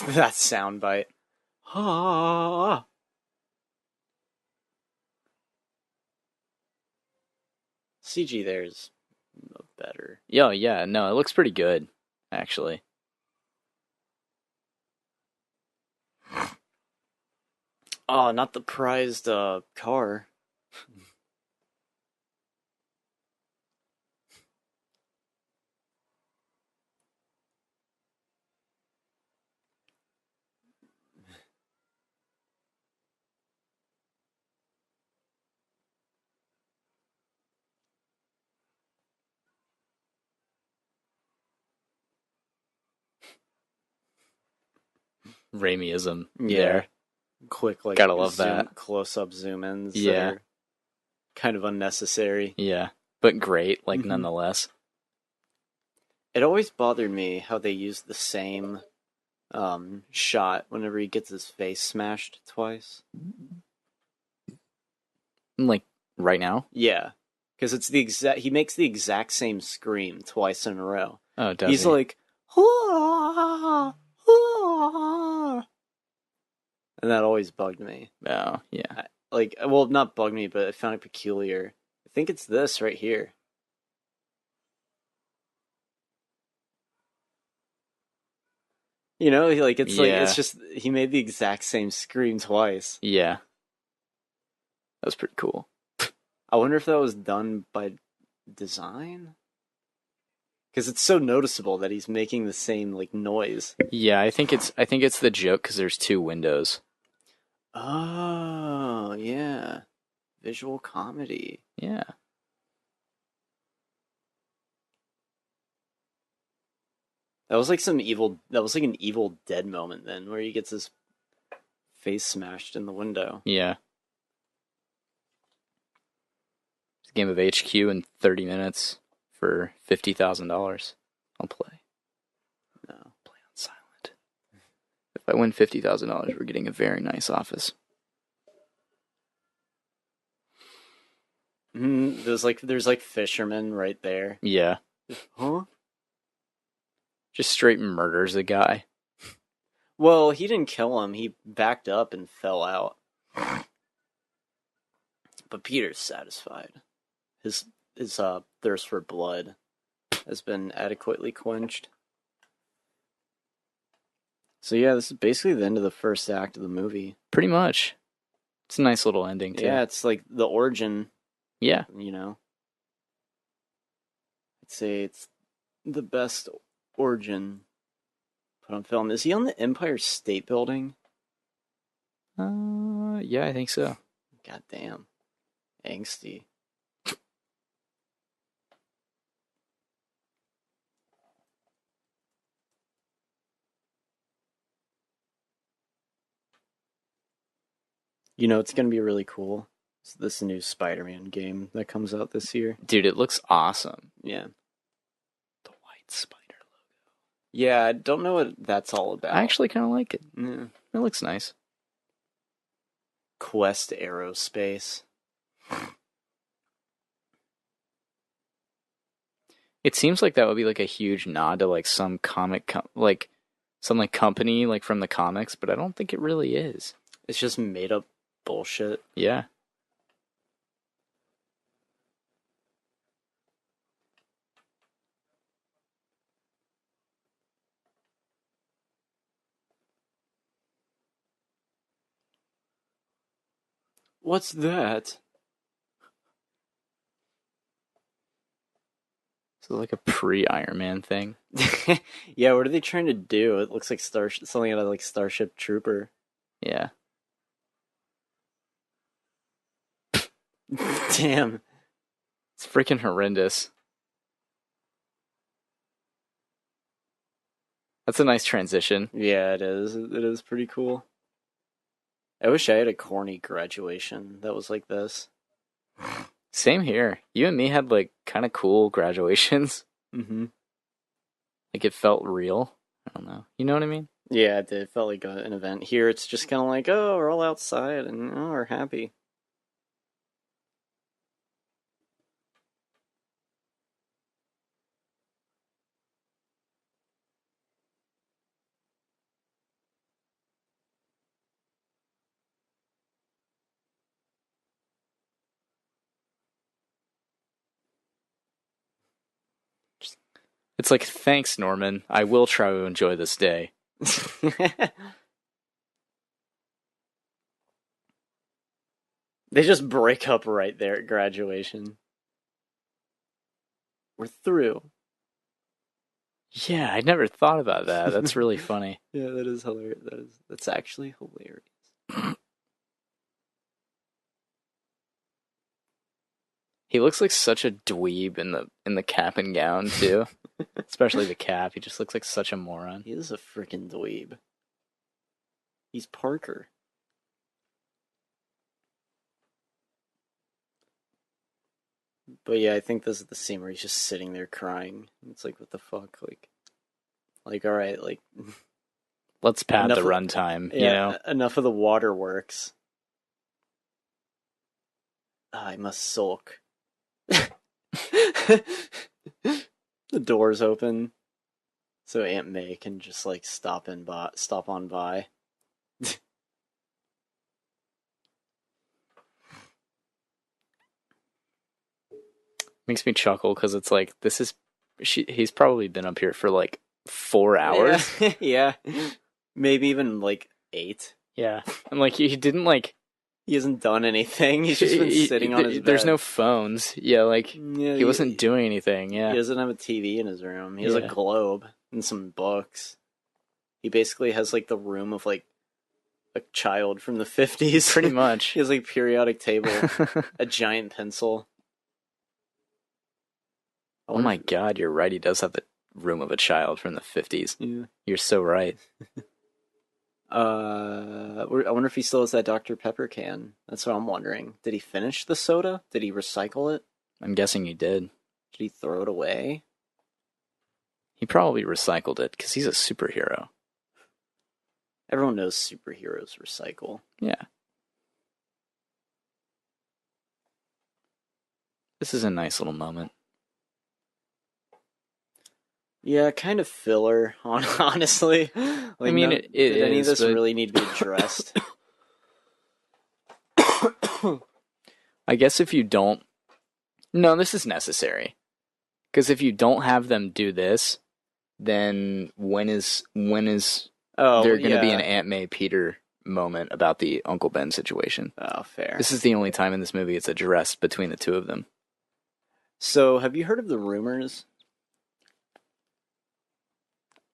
That soundbite. Ah. CG there's better. Yeah, no, it looks pretty good, actually. Oh, not the prized car. Raimiism. Yeah. There. Quick, like, gotta love that. Close-up zoom-ins. Yeah. That are kind of unnecessary. Yeah, but great, like, nonetheless. It always bothered me how they used the same shot whenever he gets his face smashed twice. Like, right now? Yeah. Because it's he makes the exact same scream twice in a row. Oh, does He's he? like, "Hoo-ah, hoo-ah." And that always bugged me. Oh, yeah. Well, not bugged me, but I found it peculiar. I think it's this right here. You know, like it's just he made the exact same scream twice. Yeah. That was pretty cool. I wonder if that was done by design? Because it's so noticeable that he's making the same like noise. Yeah, I think it's the joke because there's two windows. Oh, yeah. Visual comedy. Yeah. That was like an Evil Dead moment then, where he gets his face smashed in the window. Yeah. It's a game of HQ in 30 minutes for $50,000. I'll play. No. Play on silent. If I win $50,000, we're getting a very nice office. There's like fishermen right there. Yeah. Huh? Just straight murders a guy. Well, he didn't kill him. He backed up and fell out. But Peter's satisfied. His thirst for blood has been adequately quenched. So yeah, this is basically the end of the first act of the movie. Pretty much. It's a nice little ending, too. Yeah, it's like the origin. Yeah. You know. I'd say it's the best origin put on film. Is he on the Empire State Building? Yeah, I think so. God damn. Angsty. You know, it's going to be really cool. It's this new Spider-Man game that comes out this year. Dude, it looks awesome. Yeah. The white spider logo. Yeah, I don't know what that's all about. I actually kind of like it. Yeah. It looks nice. Quest Aerospace. It seems like that would be like a huge nod to like some comic, some like company like from the comics, but I don't think it really is. It's just made up bullshit. Yeah. What's that? So like a pre-Iron Man thing. Yeah, what are they trying to do? It looks like something out of like Starship Trooper. Yeah. Damn. It's freaking horrendous. That's a nice transition. Yeah, it is. It is pretty cool. I wish I had a corny graduation that was like this. Same here. You and me had like kind of cool graduations. Mm-hmm. Like it felt real. I don't know. You know what I mean? Yeah, it did. It felt like an event. Here, it's just kind of like, oh, we're all outside and oh, we're happy. It's like, thanks, Norman. I will try to enjoy this day. They just break up right there at graduation. We're through. Yeah, I never thought about that. That's really funny. Yeah, that is hilarious. That's actually hilarious. He looks like such a dweeb in the cap and gown too. Especially the cap. He just looks like such a moron. He is a freaking dweeb. He's Parker. But yeah, I think this is the scene where he's just sitting there crying. It's like, what the fuck? Like all right, like let's pad the runtime, yeah, you know? Enough of the waterworks. I must sulk. The doors open, so Aunt May can just like stop on by. Makes me chuckle because it's like he's probably been up here for like 4 hours. Yeah. Maybe even like 8. Yeah, and like he didn't like. He hasn't done anything. He's just been sitting on his bed. There's no phones. Yeah, like yeah, he wasn't doing anything. Yeah, he doesn't have a TV in his room. He has a globe and some books. He basically has like the room of like a child from the 50s. Pretty much. He has like periodic table, a giant pencil. Oh my god, you're right. He does have the room of a child from the 50s. Yeah. You're so right. I wonder if he still has that Dr. Pepper can. That's what I'm wondering. Did he finish the soda? Did he recycle it? I'm guessing he did. Did he throw it away? He probably recycled it because he's a superhero. Everyone knows superheroes recycle. Yeah. This is a nice little moment. Yeah, kind of filler, honestly. Like, I mean, did any of this but really need to be addressed? I guess if you don't... No, this is necessary. Because if you don't have them do this, then when is there going to be an Aunt May Peter moment about the Uncle Ben situation? Oh, fair. This is the only time in this movie it's addressed between the two of them. So, have you heard of the rumors?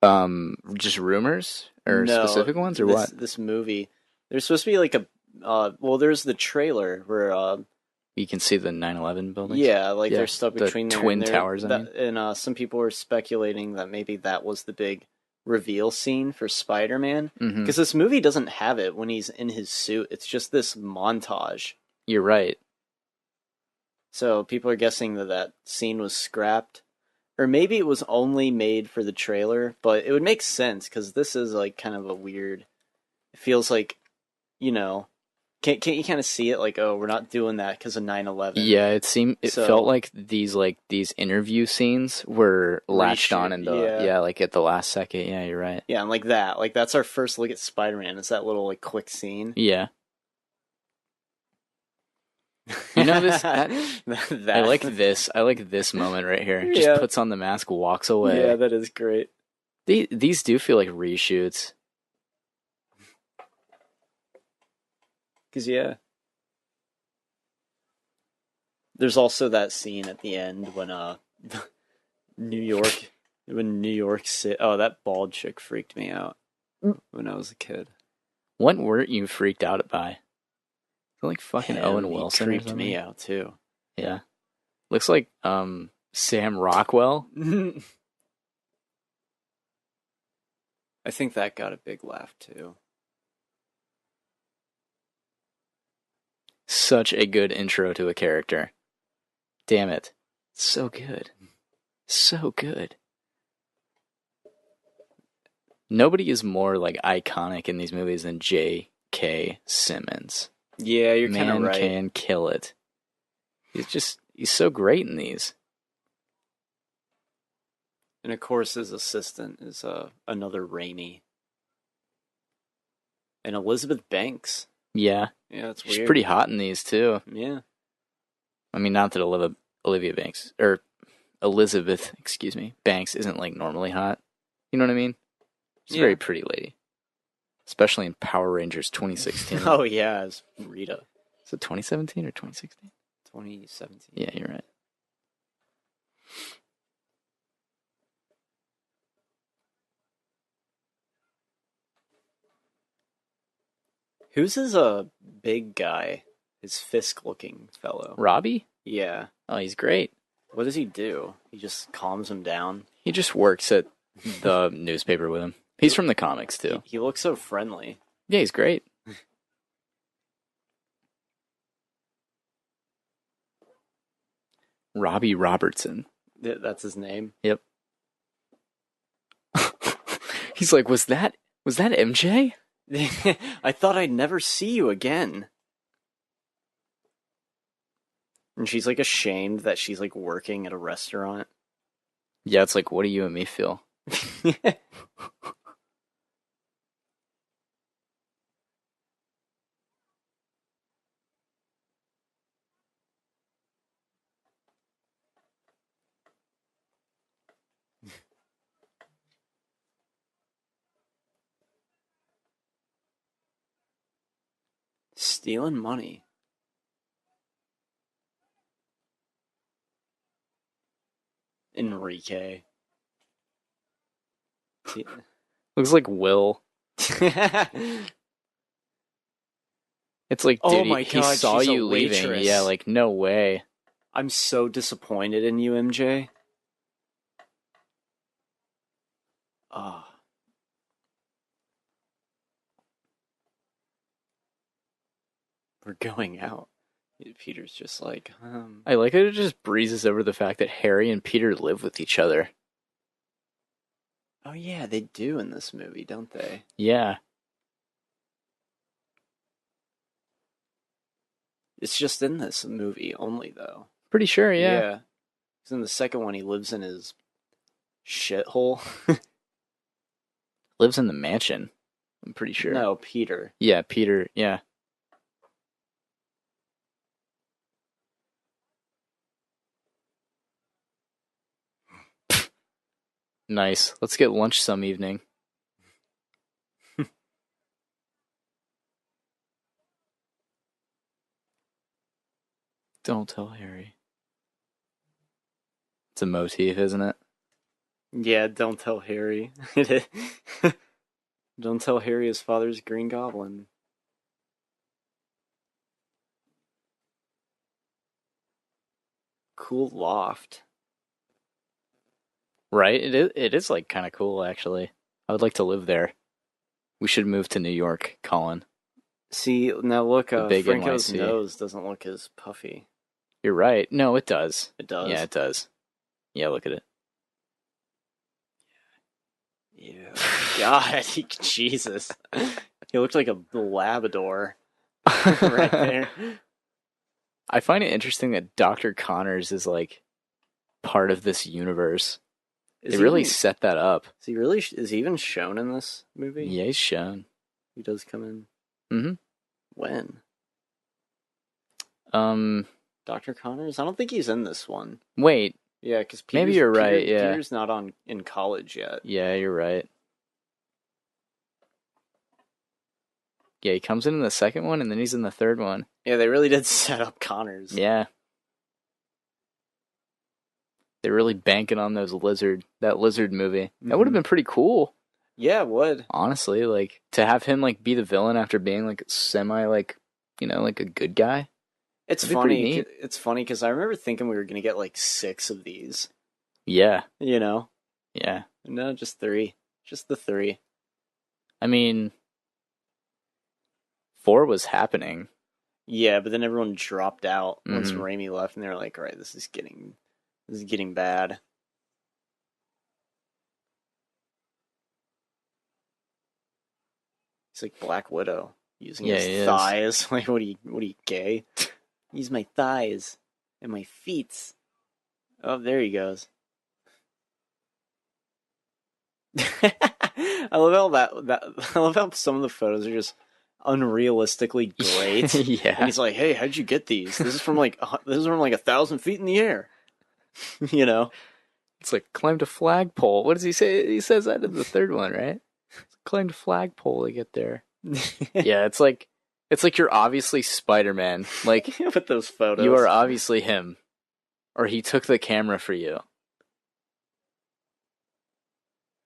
Just rumors? Or No, specific ones, or what? This movie. There's supposed to be like a... well, there's the trailer where... You can see the 9/11 buildings? Yeah, like they're stuck between the there Twin and Towers, and some people were speculating that maybe that was the big reveal scene for Spider-Man. Because this movie doesn't have it when he's in his suit. It's just this montage. You're right. So people are guessing that scene was scrapped. Or maybe it was only made for the trailer, but it would make sense because this is like kind of a weird... It feels like, you know... Can't you kind of see it? Like, oh, we're not doing that because of 9/11. Yeah, it felt like these interview scenes were latched on in like at the last second. Yeah, you're right. Yeah, and like that. Like, that's our first look at Spider-Man. It's that little, like, quick scene. Yeah. You know this? I like this. I like this moment right here. Just puts on the mask, walks away. Yeah, that is great. These do feel like reshoots. Because, yeah. There's also that scene at the end when, New York City... Oh, that bald chick freaked me out when I was a kid. What weren't you freaked out by? Like fucking Owen Wilson creeped or something? Me out, too. Yeah. Looks like, Sam Rockwell. I think that got a big laugh, too. Such a good intro to a character. Damn it. So good. So good. Nobody is more, like, iconic in these movies than J.K. Simmons. Yeah, you're kind of right. Man can kill it. He's so great in these. And of course his assistant is another Raimi. And Elizabeth Banks. Yeah. Yeah, that's weird. She's pretty hot in these, too. Yeah. I mean, not that Elizabeth, Banks isn't, like, normally hot. You know what I mean? She's a very pretty lady. Especially in Power Rangers 2016. Oh, yeah, as Rita. Is it 2017 or 2016? 2017. Yeah, you're right. Who's his big guy? His Fisk-looking fellow. Robbie? Yeah. Oh, he's great. What does he do? He just calms him down? He just works at the newspaper with him. He's from the comics, too. He looks so friendly. Yeah, he's great. Robbie Robertson. That's his name? Yep. He's like, was that MJ? I thought I'd never see you again. And she's like ashamed that she's like working at a restaurant. Yeah, it's like, what do you and me feel? Stealing money. Enrique. Looks like Will. It's like, dude, he saw you leaving. Yeah, like, no way. I'm so disappointed in you, MJ. Oh. We're going out. Peter's just like, I like that it just breezes over the fact that Harry and Peter live with each other. Oh yeah, they do in this movie, don't they? Yeah. It's just in this movie only, though. Pretty sure, yeah. Yeah. 'Cause in the second one, he lives in his shithole. Lives in the mansion. I'm pretty sure. No, Peter. Yeah, Peter, yeah. Nice. Let's get lunch some evening. Don't tell Harry. It's a motif, isn't it? Yeah, don't tell Harry. Don't tell Harry his father's Green Goblin. Cool loft. Right? It is like kind of cool, actually. I would like to live there. We should move to New York, Collin. See, now look, big Franco's NYC. nose doesn't look as puffy. You're right. No, it does. It does? Yeah, it does. Yeah, look at it. Yeah. God, Jesus. He looked like a Labrador right there. I find it interesting that Dr. Connors is like part of this universe. They really set that up. Is he even shown in this movie? Yeah, he's shown. He does come in. Mm-hmm. When? Dr. Connors? I don't think he's in this one. Wait. Yeah, because maybe you're right. Yeah, Peter's not in college yet. Yeah, you're right. Yeah, he comes in the second one, and then he's in the third one. Yeah, they really did set up Connors. Yeah. They're really banking on that lizard movie. Mm-hmm. That would have been pretty cool. Yeah, it would. Honestly, like, to have him, like, be the villain after being, like, semi, like, you know, like a good guy. It's funny. It's funny because I remember thinking we were going to get, like, 6 of these. Yeah. You know? Yeah. No, just 3. Just the 3. I mean, 4 was happening. Yeah, but then everyone dropped out once Raimi left, and they were like, all right, this is getting bad. He's like Black Widow using his thighs. Like, what are you, gay? Use my thighs and my feet. Oh, there he goes. I love how some of the photos are just unrealistically great. Yeah. And he's like, "Hey, how'd you get these? This is from like 1,000 feet in the air." You know, it's like climbed a flagpole. What does he say? He says that in the third one, right? Climbed a flagpole to get there. Yeah, it's like you're obviously Spider-Man. Like, with those photos, you are obviously him, or he took the camera for you.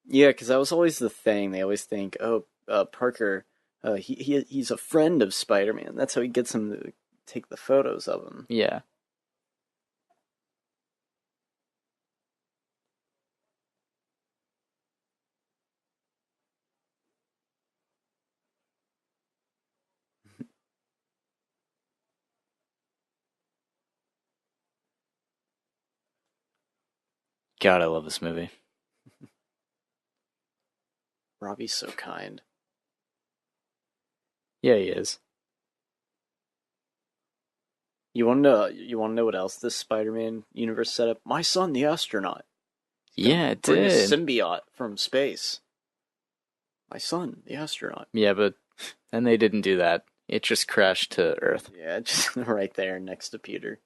Yeah, because that was always the thing. They always think, "Oh, Parker, he's a friend of Spider-Man. That's how he gets him to take the photos of him." Yeah. God, I love this movie. Robbie's so kind. Yeah, he is. You want to know what else this Spider-Man universe set up? My son, the astronaut. Yeah, it bring did. A symbiote from space. My son, the astronaut. Yeah, but then they didn't do that. It just crashed to Earth. Yeah, just right there next to Peter.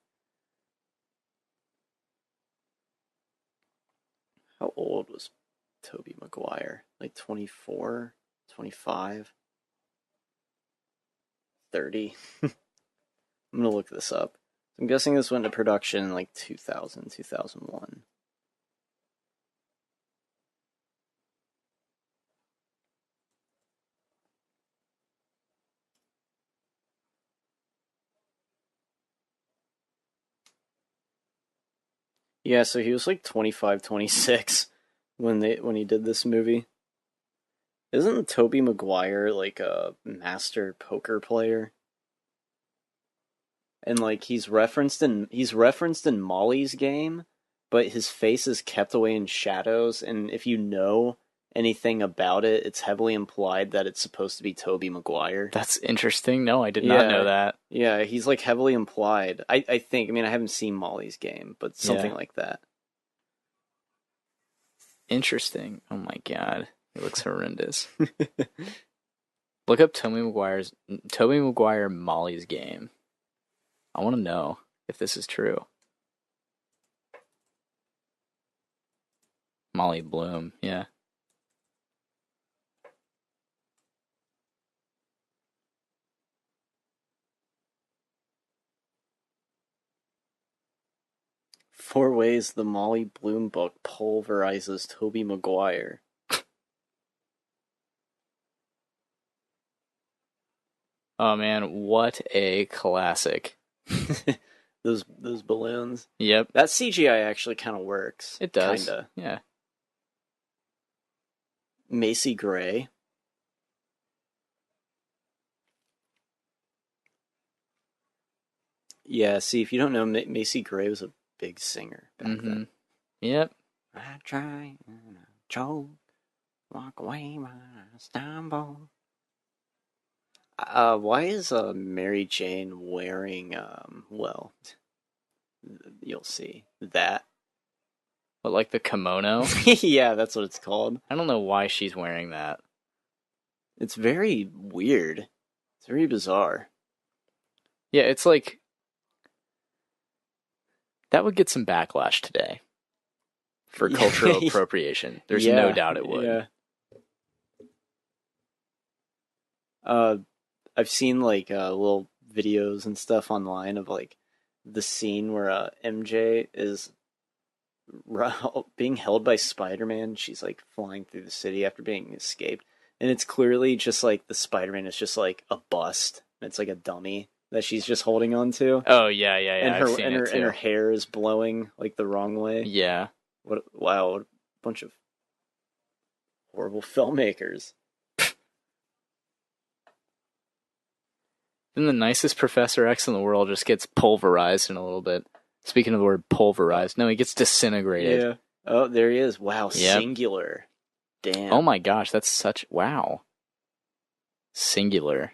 How old was Tobey Maguire? Like 24? 25? 30? I'm going to look this up. I'm guessing this went into production in like 2000, 2001. Yeah, so he was like 25, 26 when he did this movie. Isn't Tobey Maguire like a master poker player? And like he's referenced in Molly's Game, but his face is kept away in shadows, and if you know anything about it, it's heavily implied that it's supposed to be Tobey Maguire. That's interesting. No, I did not know that. Yeah, he's like heavily implied. I think. I mean, I haven't seen Molly's Game, but something like that. Interesting. Oh my god, it looks horrendous. Look up Tobey Maguire Molly's Game. I want to know if this is true. Molly Bloom, yeah. Four ways the Molly Bloom book pulverizes Tobey Maguire. Oh man, what a classic. those balloons. Yep. That CGI actually kind of works. It does. Kinda. Yeah. Macy Gray. Yeah, see, if you don't know, Macy Gray was a big singer back then. Yep. I try and I choke, walk away when I stumble. Why is Mary Jane wearing, well, you'll see, that? But like the kimono? Yeah, that's what it's called. I don't know why she's wearing that. It's very weird. It's very bizarre. Yeah, it's like... That would get some backlash today. For cultural appropriation. There's no doubt it would. Yeah. I've seen like little videos and stuff online of like the scene where MJ is being held by Spider-Man. She's like flying through the city after being escaped, and it's clearly just like the Spider-Man is just like a bust. It's like a dummy that she's just holding on to. Oh yeah. And her hair is blowing like the wrong way. Yeah. What a bunch of horrible filmmakers. Then the nicest Professor X in the world just gets pulverized in a little bit. Speaking of the word pulverized, no, he gets disintegrated. Yeah. Oh, there he is. Wow, yep. Singular. Damn. Oh my gosh, that's such... Wow. Singular.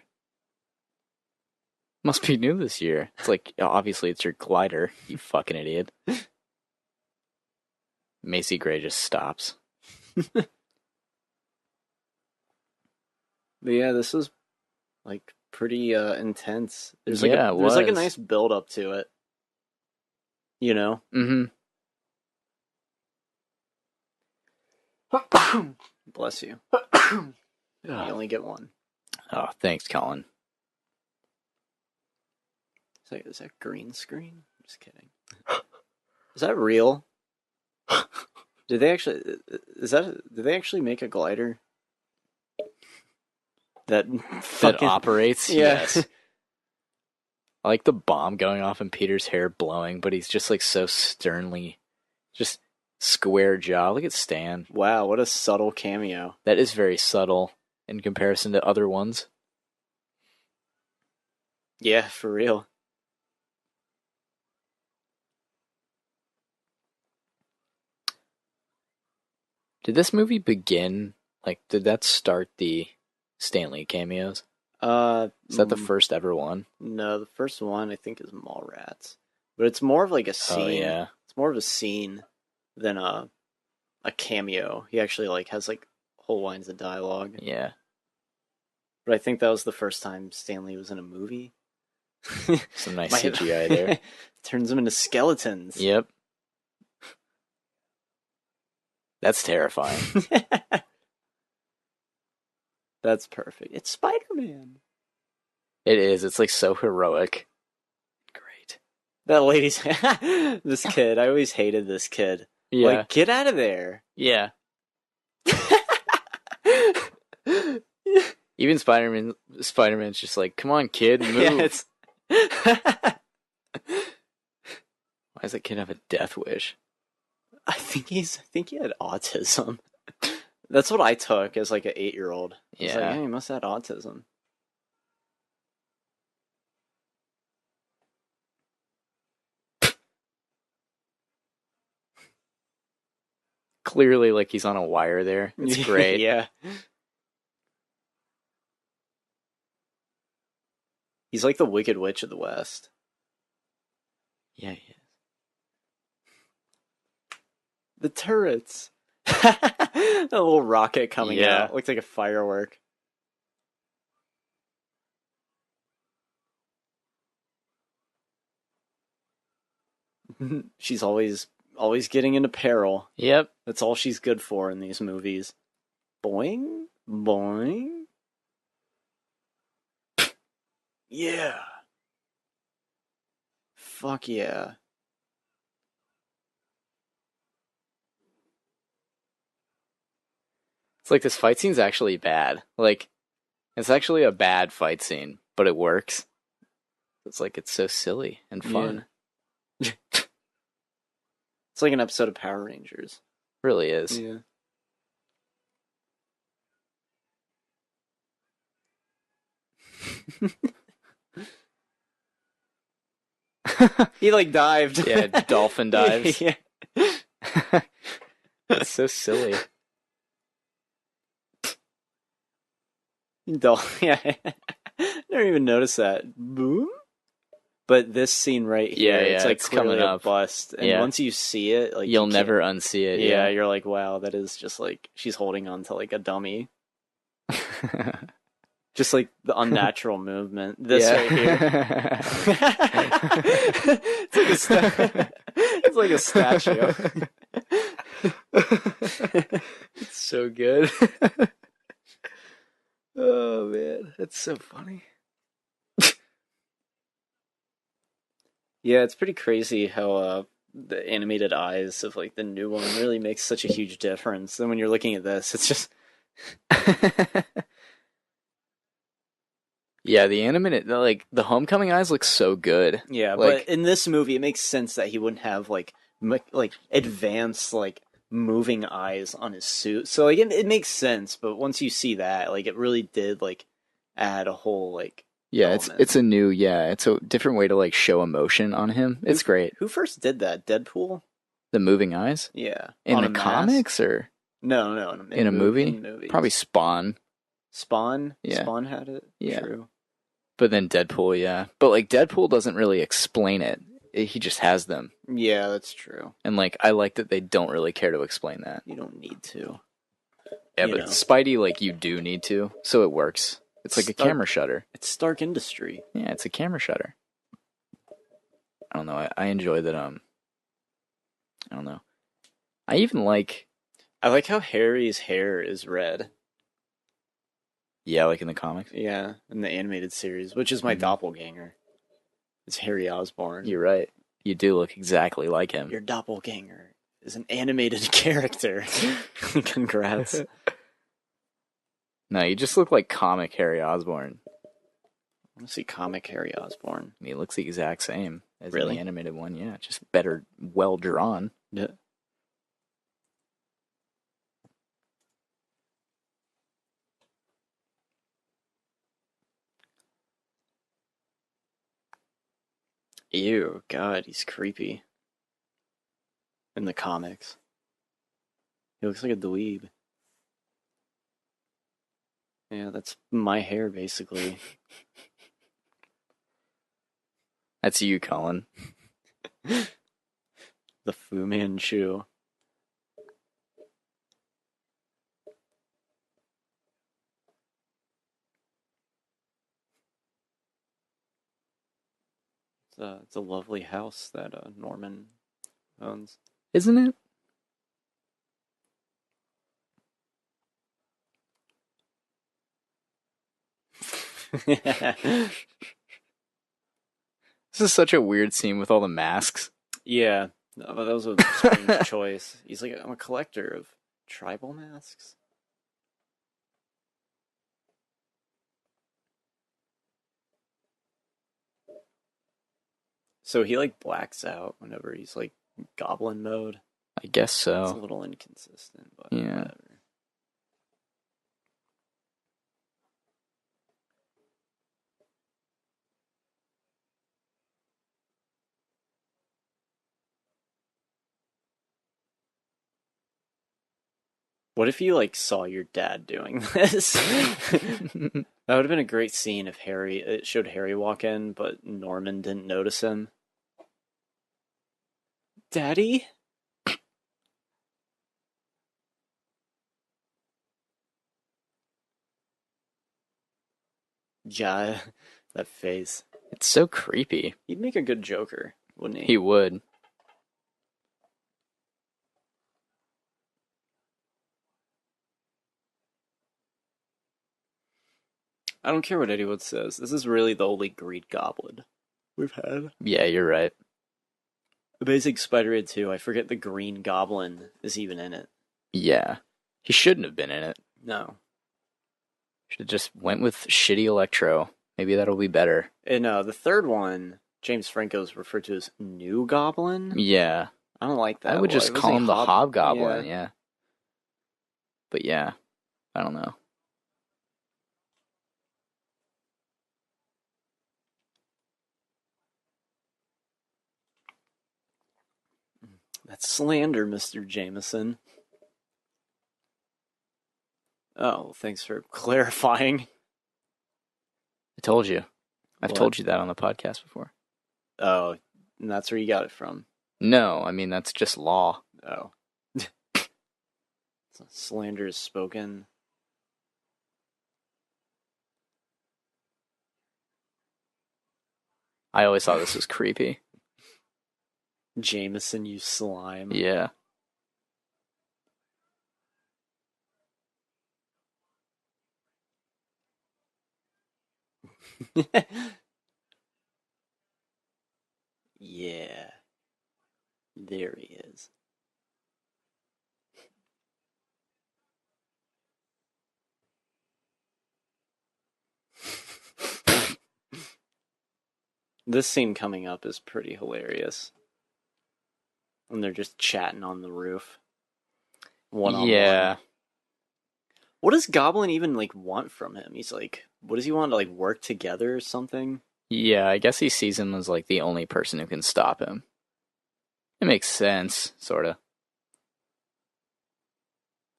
Must be new this year. It's like, obviously it's your glider, you fucking idiot. Macy Gray just stops. But yeah, this was like pretty intense. There's like a nice build up to it. You know? Mm-hmm. Bless you. You only get one. Oh, thanks, Collin. Is that green screen? I'm just kidding. Is that real? Did they actually make a glider that operates? Yeah. Yes. I like the bomb going off and Peter's hair blowing, but he's just like so sternly, just square jaw. Look at Stan. Wow, what a subtle cameo. That is very subtle in comparison to other ones. Yeah, for real. Did this movie begin, like, did that start the Stan Lee cameos? Is that the first ever one? No, the first one I think is Mallrats. But it's more of like a scene. Oh, yeah. It's more of a scene than a cameo. He actually like has like whole lines of dialogue. Yeah. But I think that was the first time Stan Lee was in a movie. Some nice CGI there. Turns them into skeletons. Yep. That's terrifying. That's perfect. It's Spider-Man. It is. It's like so heroic. Great. That lady's... This kid. I always hated this kid. Yeah. Like, get out of there. Yeah. Even Spider-Man's just like, come on, kid, move. Yeah, Why does that kid have a death wish? I think he had autism. That's what I took as like an 8-year-old. Yeah. Like, yeah, he must have had autism. clearly like he's on a wire there. It's great. Yeah. He's like the Wicked Witch of the West. Yeah, he is. The turrets. A little rocket coming Yeah. out. Looks like a firework. She's always getting into peril. Yep. That's all she's good for in these movies. Boing, boing. Yeah. Fuck yeah. It's like this fight scene's actually bad. Like, it's actually a bad fight scene, but it works. It's like it's so silly and fun. Yeah. It's like an episode of Power Rangers. Really is. Yeah. He like dived. Yeah, dolphin dives. Yeah. It's so silly. Yeah. Never even noticed that. Boom. But this scene right here, Yeah, it's like it's clearly coming a up. bust. And Yeah. once you see it, like You'll you never unsee it. yeah, you're like, wow, that is just like she's holding on to like a dummy. Just like the unnatural movement. This right here. It's like a statue. It's so good. Oh man, that's so funny. Yeah, it's pretty crazy how the animated eyes of like the new one really makes such a huge difference. Then when you're looking at this, it's just Yeah, the animated, like the Homecoming eyes look so good. yeah. Like- But in this movie, it makes sense that he wouldn't have like advanced like moving eyes on his suit. So like it makes sense. But once you see that, like it really did like add a whole like Yeah, element. it's a different way to like show emotion on him. It's great. Who first did that? Deadpool? The moving eyes Yeah. in On the a mask? comics or No, in a movie? In movies. Probably Spawn. Spawn. Yeah. Spawn had it. Yeah. True. But then Deadpool, yeah. But like Deadpool doesn't really explain it. He just has them. Yeah, that's true. And like I like that they don't really care to explain that. You don't need to. Yeah, You but know. Spidey, like you do need to, so it works. It's like a camera shutter. It's Stark Industry. Yeah, it's a camera shutter. I don't know. I enjoy that. I don't know. I even like. I like how Harry's hair is red. Yeah, like in the comics. Yeah, in the animated series, which is my doppelganger. It's Harry Osborn. You're right. You do look exactly like him. Your doppelganger is an animated character. Congrats. No, you just look like comic Harry Osborn. I want to see comic Harry Osborn. I mean, he looks the exact same as Really? the animated one. Yeah, just better, well drawn. Yeah. Ew, God, he's creepy. In the comics. He looks like a dweeb. Yeah, that's my hair, basically. That's you, Collin. The Fu Manchu. It's a lovely house that Norman owns. Isn't it? This is such a weird scene with all the masks. Yeah, no, but that was a strange choice. He's like, I'm a collector of tribal masks. So he like blacks out whenever he's like Goblin mode. I guess It's a so. little inconsistent, but Yeah. whatever. What if you, like, saw your dad doing this? That would have been a great scene if it showed Harry walk in, but Norman didn't notice him. Daddy? Yeah, that face. It's so creepy. He'd make a good Joker, wouldn't he? He would. I don't care what anyone says. This is really the only Green Goblin we've had. Yeah, you're right. Amazing Spider-Man 2, I forget the Green Goblin is even in it. Yeah. He shouldn't have been in it. No. Should have just went with shitty Electro. Maybe that'll be better. And the third one, James Franco's referred to as New Goblin. Yeah. I don't like that. I would just call him the Hobgoblin, yeah. But yeah, I don't know. That's slander, Mr. Jameson. Oh, thanks for clarifying. I told you. I've What? told you that on the podcast before. Oh, and that's where you got it from. No, I mean, that's just law. Oh. Slander is spoken. I always thought this was creepy. Jameson, you slime. Yeah. Yeah. There he is. This scene coming up is pretty hilarious. And they're just chatting on the roof. One-on-one. Yeah. What does Goblin even, like, want from him? He's like, what does he want to, like, work together or something? Yeah, I guess he sees him as, like, the only person who can stop him. It makes sense, sorta.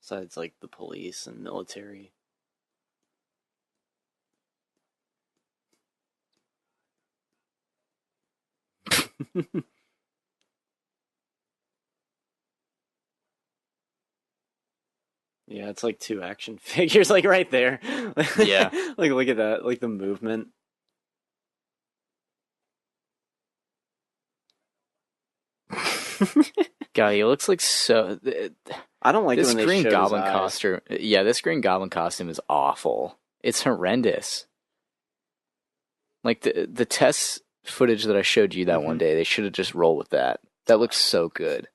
Besides, like, the police and military. Yeah, it's like two action figures, like, right there. Yeah. Like, look at that, like, the movement. God, he looks like so... I don't like this when they Green show Goblin his eyes. costume... Yeah, this Green Goblin costume is awful. It's horrendous. Like, the test footage that I showed you that one day, they should have just rolled with that. That looks so good.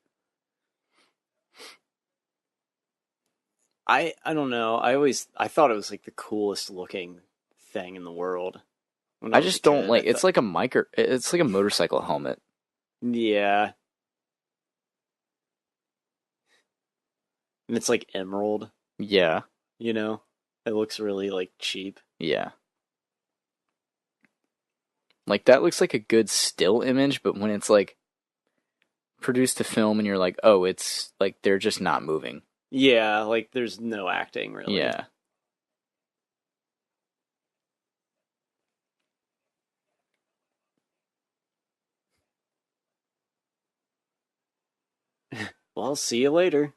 I don't know. I thought it was like the coolest looking thing in the world. I just don't like... It's like a it's like a motorcycle helmet. Yeah. And it's like emerald, Yeah. you know? It looks really like cheap. Yeah. Like, that looks like a good still image, but when it's like produced to film and you're like, oh, it's like they're just not moving. Yeah, like there's no acting really. Yeah. Well, I'll see you later.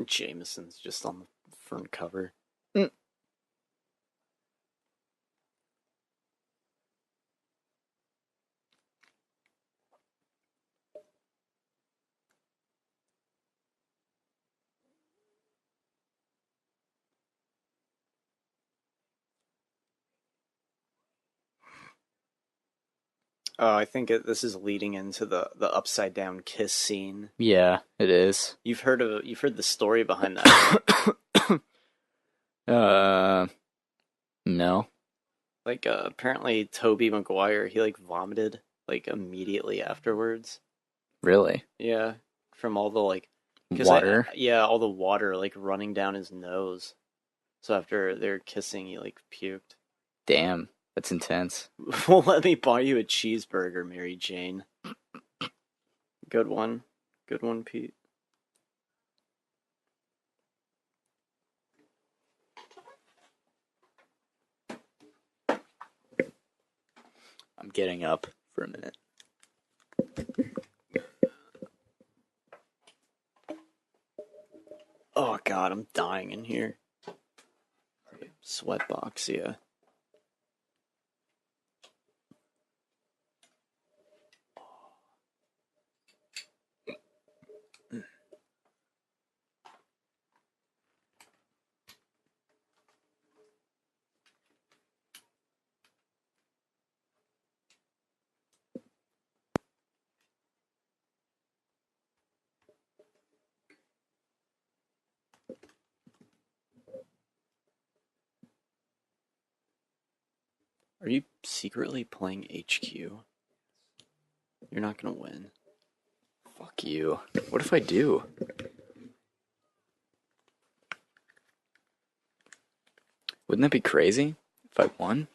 Jameson's just on the front cover. Oh, I think this is leading into the upside down kiss scene. Yeah, it is. You've heard the story behind that. No. Like apparently Tobey Maguire, he like vomited like immediately afterwards. Really? Yeah, from all the like Water? all the water like running down his nose. So after they're kissing, he like puked. Damn. That's intense. Well, let me buy you a cheeseburger, Mary Jane. Good one. Good one, Pete. I'm getting up for a minute. Oh god, I'm dying in here. Sweatbox, yeah. Are you secretly playing HQ? You're not gonna win. Fuck you. What if I do? Wouldn't that be crazy if I won?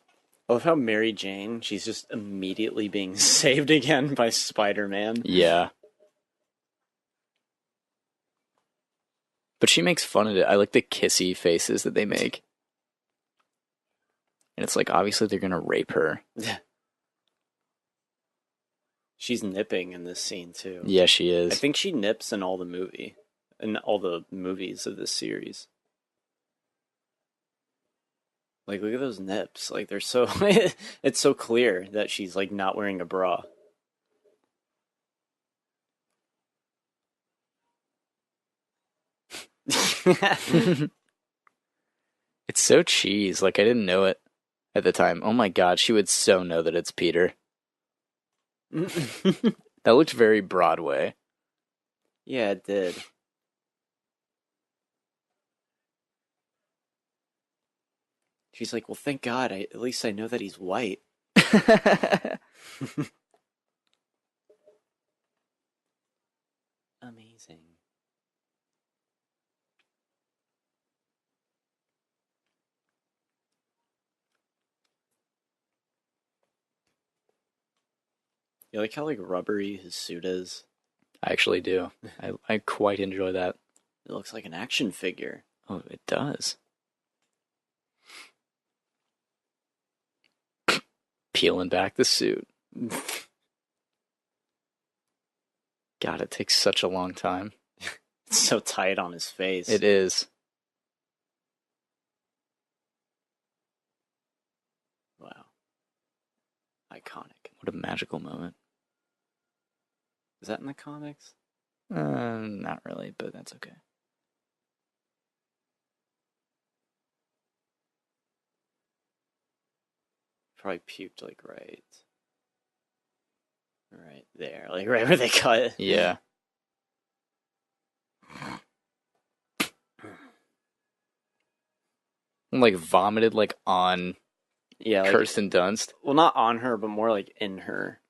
I love how Mary Jane, she's just immediately being saved again by Spider-Man. Yeah. But she makes fun of it. I like the kissy faces that they make. And it's like, obviously they're gonna rape her. She's nipping in this scene, too. Yeah, she is. I think she nips in all the movies of this series. Like, look at those nips. Like, they're so... it's so clear that she's, like, not wearing a bra. It's so cheese. Like, I didn't know it at the time. Oh my god, she would so know that it's Peter. That looked very Broadway. Yeah, it did. She's like, well, thank God. At least I know that he's white. Amazing. You like how, like, rubbery his suit is? I actually do. I quite enjoy that. It looks like an action figure. Oh, it does. Peeling back the suit. God, it takes such a long time. It's so tight on his face. It is. Wow. Iconic. What a magical moment. Is that in the comics? Not really, but that's okay. Probably puked, like, right there. Like, right where they cut. Yeah. Like, vomited, like, on Yeah, like, Kirsten Dunst. well, not on her, but more like in her.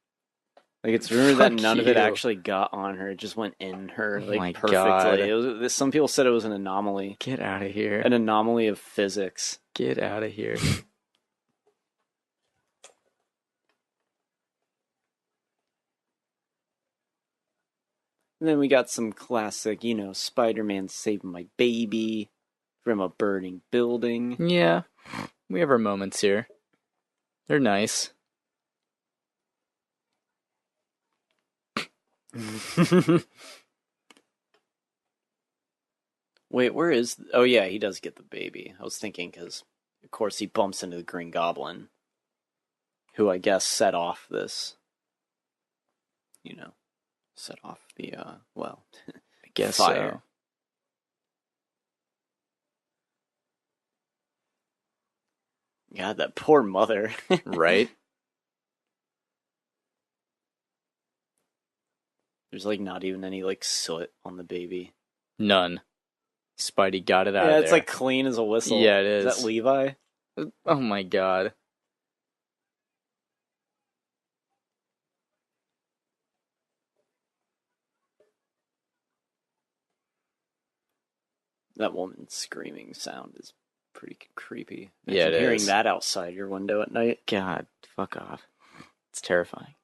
Like, it's rumored that Fuck none of it you. actually got on her. It just went in her, Oh like, my perfectly. God. Some people said it was an anomaly. Get out of here. An anomaly of physics. Get out of here. And then we got some classic, Spider-Man saving my baby from a burning building. Yeah. We have our moments here. They're nice. Wait, where is... Oh, yeah, he does get the baby. I was thinking because, of course, he bumps into the Green Goblin, who I guess set off this, set off the, well, I guess fire. so. God, that poor mother. Right? There's, like, not even any, like, soot on the baby. None. Spidey got it out of Yeah, there. it's, like, clean as a whistle. Yeah, it is. Is that Levi? Oh my god. That woman's screaming sound is pretty creepy. Yeah, Imagine it hearing is. that outside your window at night. God, fuck off. It's terrifying.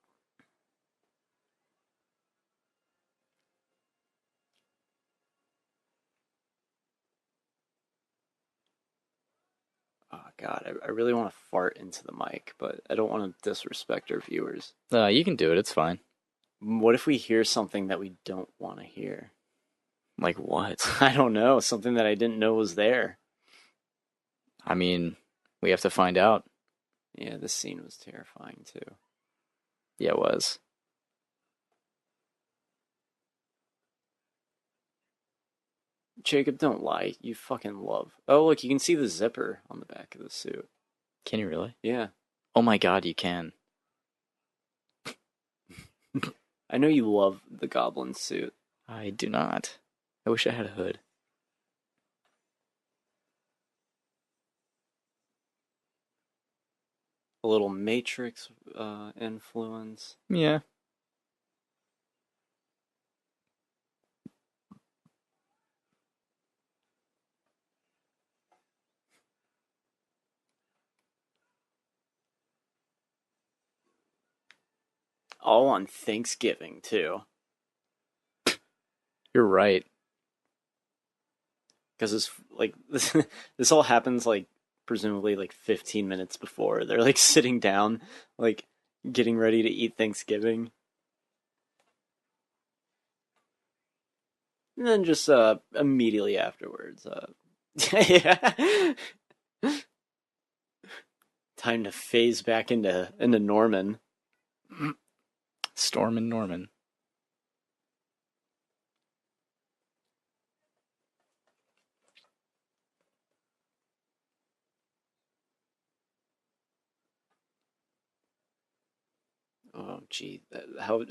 Oh God, I really want to fart into the mic, but I don't want to disrespect our viewers. You can do it. It's fine. What if we hear something that we don't want to hear? Like what? I don't know. Something that I didn't know was there. I mean, we have to find out. Yeah, this scene was terrifying too. Yeah, it was. Jacob, don't lie. You fucking love. Oh, look, you can see the zipper on the back of the suit. Can you really? Yeah. Oh my god, you can. I know you love the Goblin suit. I do not. I wish I had a hood. A little Matrix influence. Yeah. All on Thanksgiving, too. You're right. Because it's like this all happens like presumably like 15 minutes before they're like sitting down, like getting ready to eat Thanksgiving, and then just immediately afterwards, yeah, time to phase back into Norman. Storm and Norman. Oh, gee, how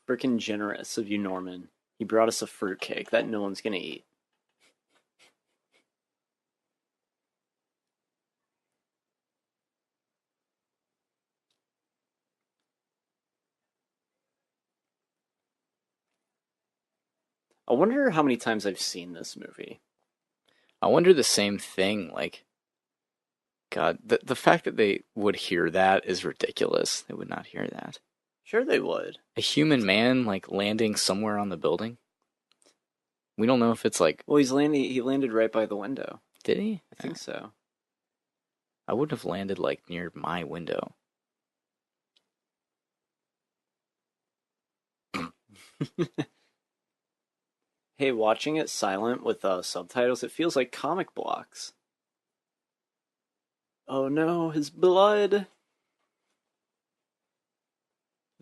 freaking generous of you, Norman. He brought us a fruitcake that no one's gonna eat. I wonder how many times I've seen this movie. I wonder the same thing. Like, God, the fact that they would hear that is ridiculous. They would not hear that. Sure they would. A human man, like, landing somewhere on the building? We don't know if it's like... Well, he landed right by the window. Did he? I think so. I wouldn't have landed, like, near my window. Hey, watching it silent with subtitles, it feels like comic blocks. Oh no, his blood! The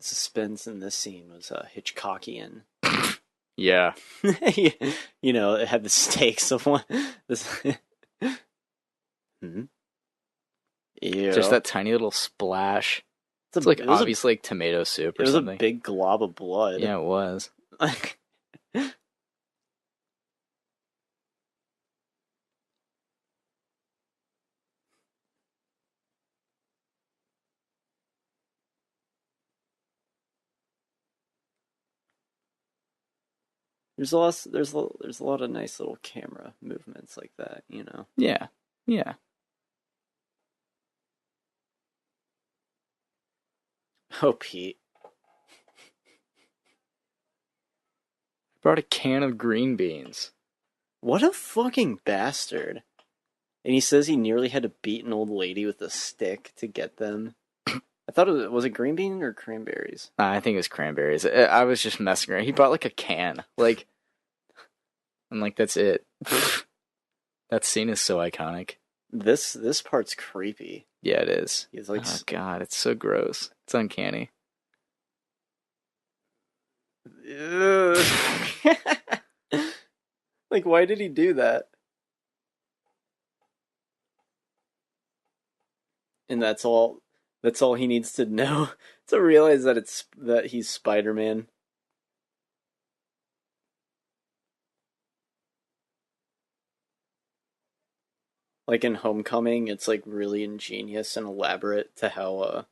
suspense in this scene was Hitchcockian. Yeah. You know, it had the stakes of one. This... hmm? Yeah. Just that tiny little splash. It's like obviously like tomato soup or something. It was a big glob of blood. Yeah, it was. There's a lot of nice little camera movements like that, you know. Yeah. Yeah. Oh, Pete. Brought a can of green beans. What a fucking bastard. And he says he nearly had to beat an old lady with a stick to get them. I thought was it green bean or cranberries? I think it was cranberries. I was just messing around. He brought like a can. Like, I'm like, that's it. That scene is so iconic. This part's creepy. Yeah, it is. He's like, oh god, it's so gross. It's uncanny. Like, why did he do that? And that's all he needs to know to realize that he's Spider-Man. Like in Homecoming, it's like really ingenious and elaborate to how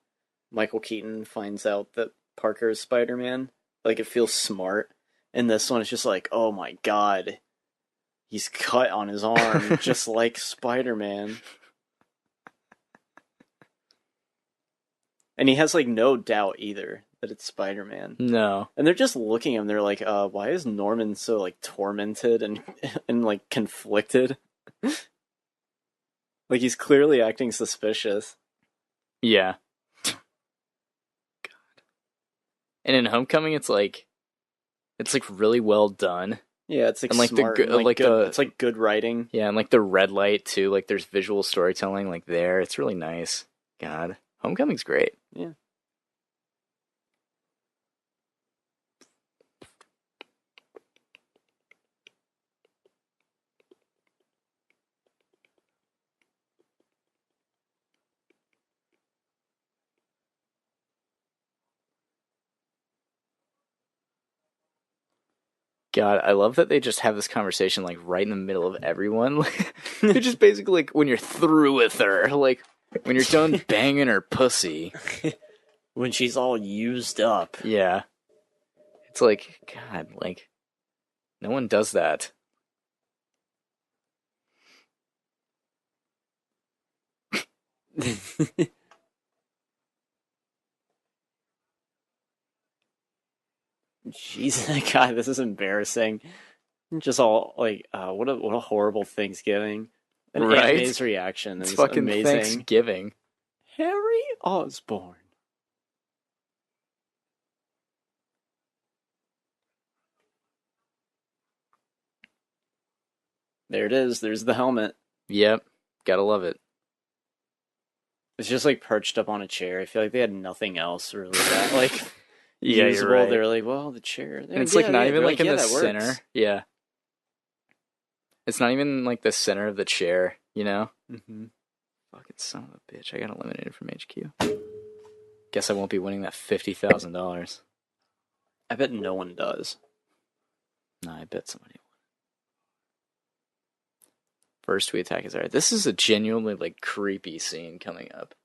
Michael Keaton finds out that Parker is Spider-Man. Like, it feels smart. And this one is just like, oh my god, He's cut on his arm, just like Spider-Man. And he has, like, no doubt either that it's Spider-Man. No. And they're just looking at him, they're like, why is Norman so, like, tormented and, and like, conflicted? Like, he's clearly acting suspicious. Yeah. God. And in Homecoming, it's like really well done. Yeah, it's like, and like smart, the and, like, like good, the it's like good writing. Yeah, and like the red light too. Like there's visual storytelling like there. It's really nice. God, Homecoming's great. Yeah. God, I love that they just have this conversation like right in the middle of everyone. They're just basically like when you're through with her, like when you're done banging her pussy. When she's all used up. Yeah. It's like, God, like, no one does that. Jeez, God, this is embarrassing. Just all like, what a horrible Thanksgiving. And Right? Aunt May's reaction It's is fucking amazing. Thanksgiving. Harry Osborn. There it is. There's the helmet. Yep. Gotta love it. It's just like perched up on a chair. I feel like they had nothing else really that like Yeah, usable. you're right. They're like, well, the chair. And it's like not even like in the that center. works. Yeah. It's not even like the center of the chair, you know? Mm-hmm. Fucking son of a bitch. I got eliminated from HQ. Guess I won't be winning that $50,000. I bet no one does. No, I bet somebody will. First we attack his art. This is a genuinely like creepy scene coming up.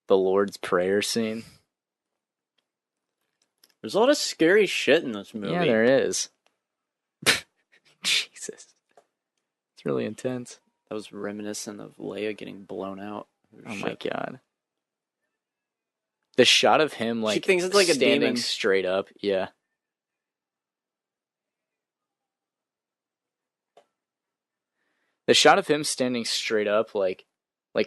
The Lord's Prayer scene. There's a lot of scary shit in this movie. Yeah, there is. Jesus. It's really intense. That was reminiscent of Leia getting blown out. Oh my god. The shot of him like she thinks it's like a standing demon. straight up, yeah. The shot of him standing straight up like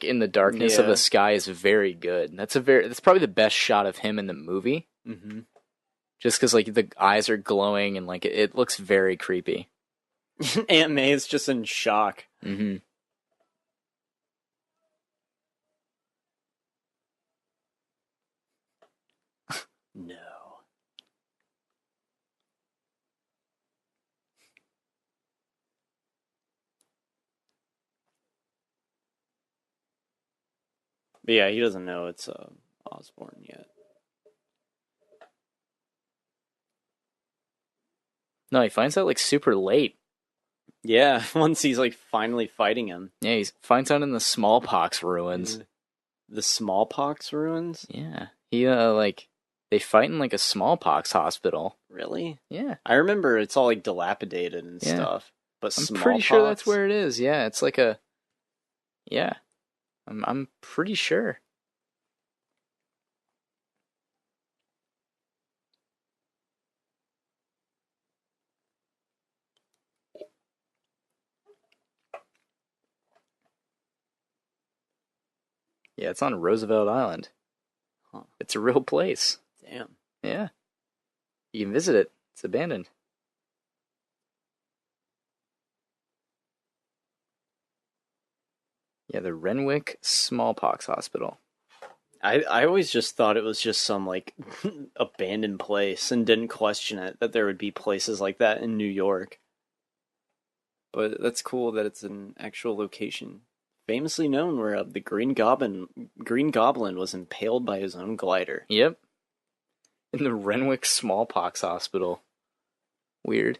in the darkness of the sky is very good. That's probably the best shot of him in the movie. Mm-hmm. Just because like the eyes are glowing and like it looks very creepy. Aunt May is just in shock. Mm-hmm. No. But yeah, he doesn't know it's Osborn yet. No, he finds out like super late. Yeah, once he's like finally fighting him. Yeah, he finds out in the smallpox ruins. The smallpox ruins? Yeah. He like they fight in like a smallpox hospital. Really? Yeah. I remember it's all like dilapidated and stuff. But I'm pretty sure that's where it is. Yeah, it's like a yeah. I'm pretty sure. Yeah, it's on Roosevelt Island. Huh. It's a real place. Damn. Yeah. You can visit it. It's abandoned. Yeah, the Renwick Smallpox Hospital. I always just thought it was just some like abandoned place and didn't question it that there would be places like that in New York. But that's cool that it's an actual location. Famously known where the Green Goblin was impaled by his own glider. Yep. In the Renwick Smallpox Hospital. Weird.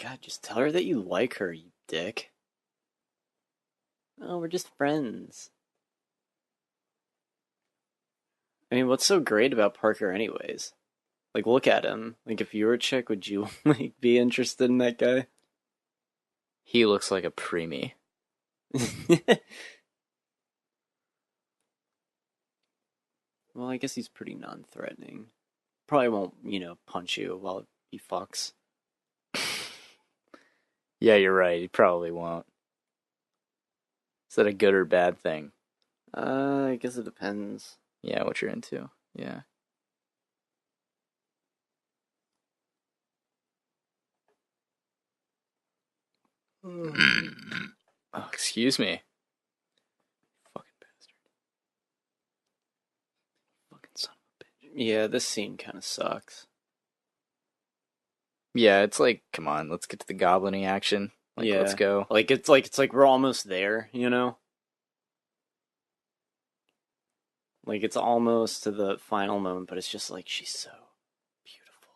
God, just tell her that you like her, you dick. Oh, we're just friends. I mean, what's so great about Parker anyways? Like, look at him. Like, if you were a chick, would you, like, be interested in that guy? He looks like a preemie. Well, I guess he's pretty non-threatening. Probably won't, punch you while he fucks. Yeah, you're right. He probably won't. Is that a good or bad thing? I guess it depends. Yeah, what you're into. Yeah. Oh, excuse me. Fucking bastard. Fucking son of a bitch. Yeah, this scene kind of sucks. Yeah, it's like, come on, let's get to the goblin-y action. Like, Yeah. let's go. Like, it's like we're almost there, you know? Like, it's almost to the final moment, but it's just like, she's so beautiful.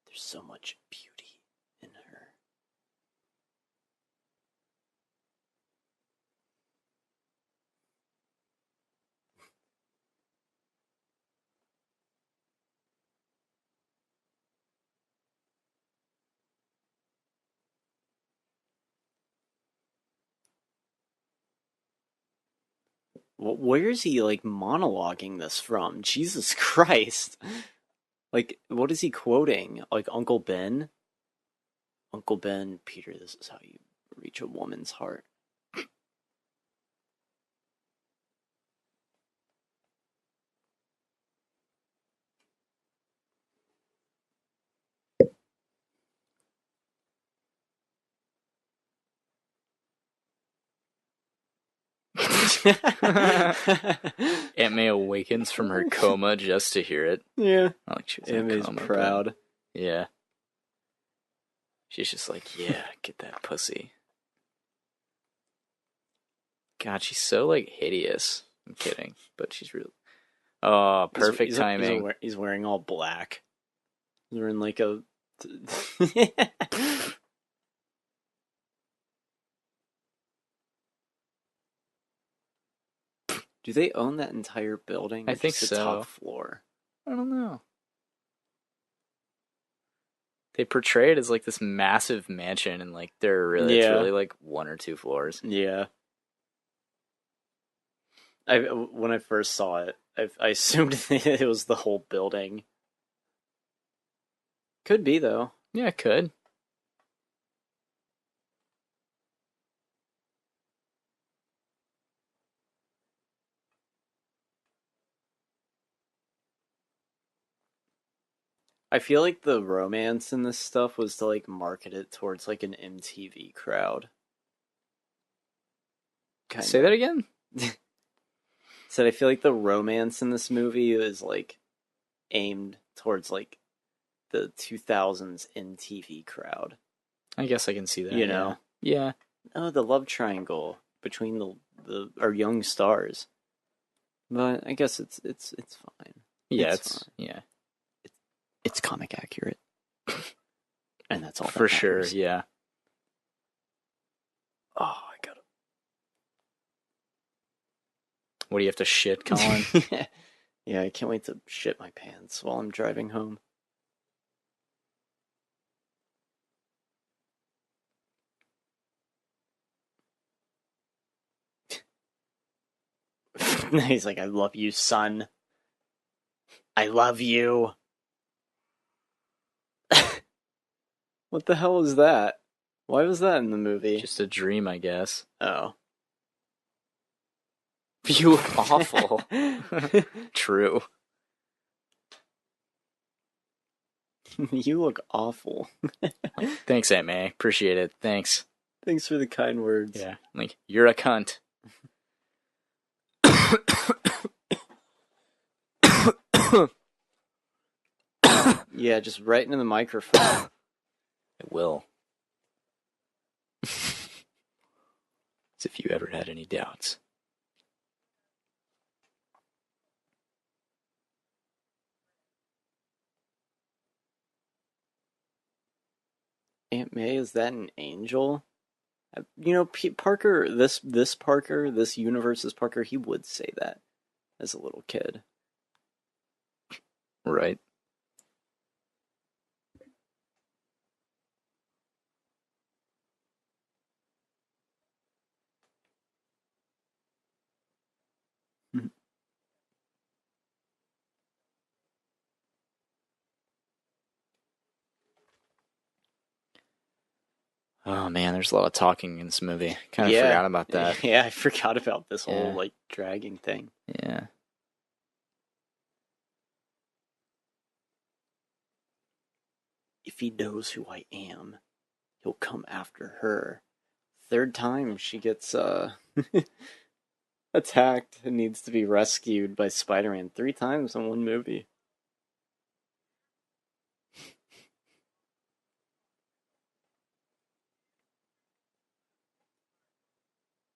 There's so much beauty in her. Where is he, like, monologuing this from? Jesus Christ. Like, what is he quoting? Like, Uncle Ben? Uncle Ben, Peter, this is how you reach a woman's heart. Aunt May awakens from her coma just to hear it. Yeah. Not like she was Aunt in a May's coma, proud. but yeah. She's just like, yeah, get that pussy. God, she's so, like, hideous. I'm kidding, but she's really... Oh, perfect timing. He's wearing all black. He's wearing, like, a... Do they own that entire building? I or think just the so. top floor? I don't know. They portray it as like this massive mansion, and like it's really like 1 or 2 floors. Yeah. When I first saw it, I assumed it was the whole building. Could be though. Yeah, it could. I feel like the romance in this stuff was to like market it towards like an MTV crowd. Say that again? Said I feel like the romance in this movie is like aimed towards like the 2000s MTV crowd. I guess I can see that. You know? Yeah. Oh, the love triangle between our young stars. But I guess it's fine. Yeah, it's fine. Yeah. It's comic accurate. And that's all that for sure, matters. yeah. Oh, I got it. What do you have to shit, Collin? Yeah, I can't wait to shit my pants while I'm driving home. He's like, I love you, son. I love you. What the hell is that? Why was that in the movie? Just a dream, I guess. Oh. You look awful. True. You look awful. Thanks, Aunt May. Appreciate it. Thanks. Thanks for the kind words. Yeah. Like, you're a cunt. Yeah, just right into the microphone. It will. As if you ever had any doubts. Aunt May, is that an angel? You know, Parker, this Parker, this universe's Parker, he would say that as a little kid. Right. Oh man, there's a lot of talking in this movie. Kind of forgot about that. Yeah, I forgot about this whole Yeah. like dragging thing. Yeah. If he knows who I am, he'll come after her. Third time she gets attacked and needs to be rescued by Spider-Man 3 times in one movie.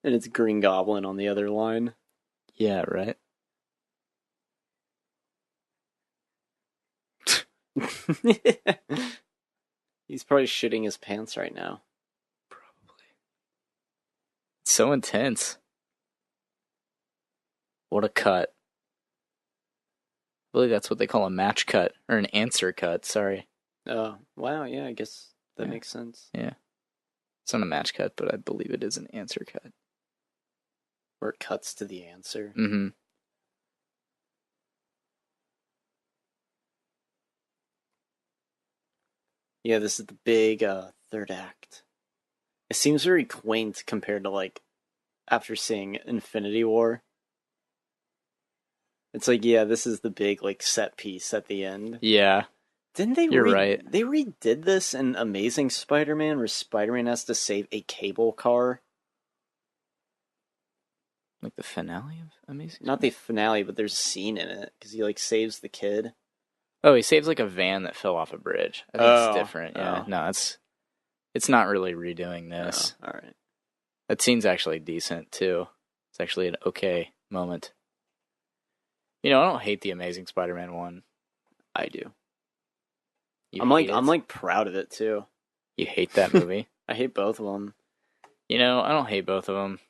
And it's Green Goblin on the other line. Yeah, right. He's probably shitting his pants right now. Probably. It's so intense. What a cut. I believe that's what they call a match cut, or an answer cut, sorry. Oh, wow, yeah, I guess that makes sense. Yeah. It's not a match cut, but I believe it is an answer cut. Where it cuts to the answer. Mm-hmm. Yeah, this is the big third act. It seems very quaint compared to like after seeing Infinity War. It's like, yeah, this is the big like set piece at the end. Yeah. Didn't they? You're right. They redid this in Amazing Spider-Man, where Spider-Man has to save a cable car. Like the finale of Amazing? Not the finale, but there's a scene in it because he like saves the kid. Oh, he saves like a van that fell off a bridge. I think it's different. Yeah. Oh. No, it's not really redoing this. Oh, all right. That scene's actually decent too. It's actually an okay moment. You know, I don't hate the Amazing Spider-Man one. I do. I'm like proud of it too. You hate that movie? I hate both of them. You know, I don't hate both of them.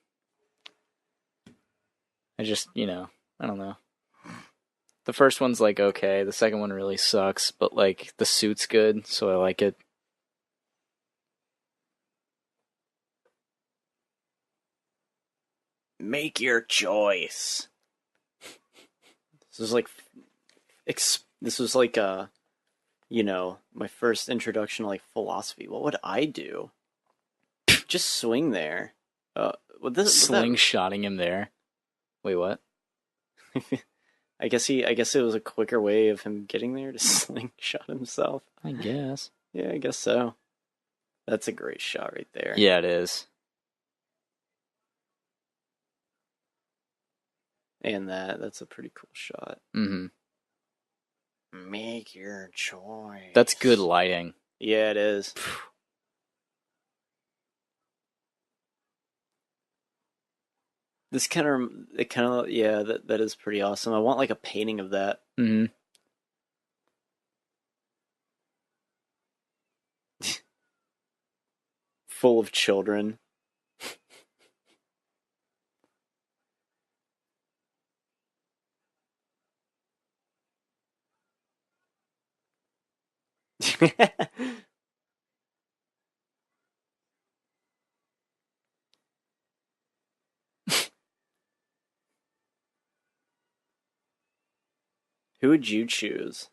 I just, I don't know. The first one's like okay. The second one really sucks, but like the suit's good, so I like it. Make your choice. This was like my first introduction to like philosophy. What would I do? Just swing there. Slingshotting him there. Wait, what? I guess it was a quicker way of him getting there to slingshot himself. I guess. Yeah, I guess so. That's a great shot right there. Yeah, it is. And that's a pretty cool shot. Mm-hmm. Make your choice. That's good lighting. Yeah, it is. This that is pretty awesome. I want like a painting of that. Mm-hmm. Full of children. Who would you choose?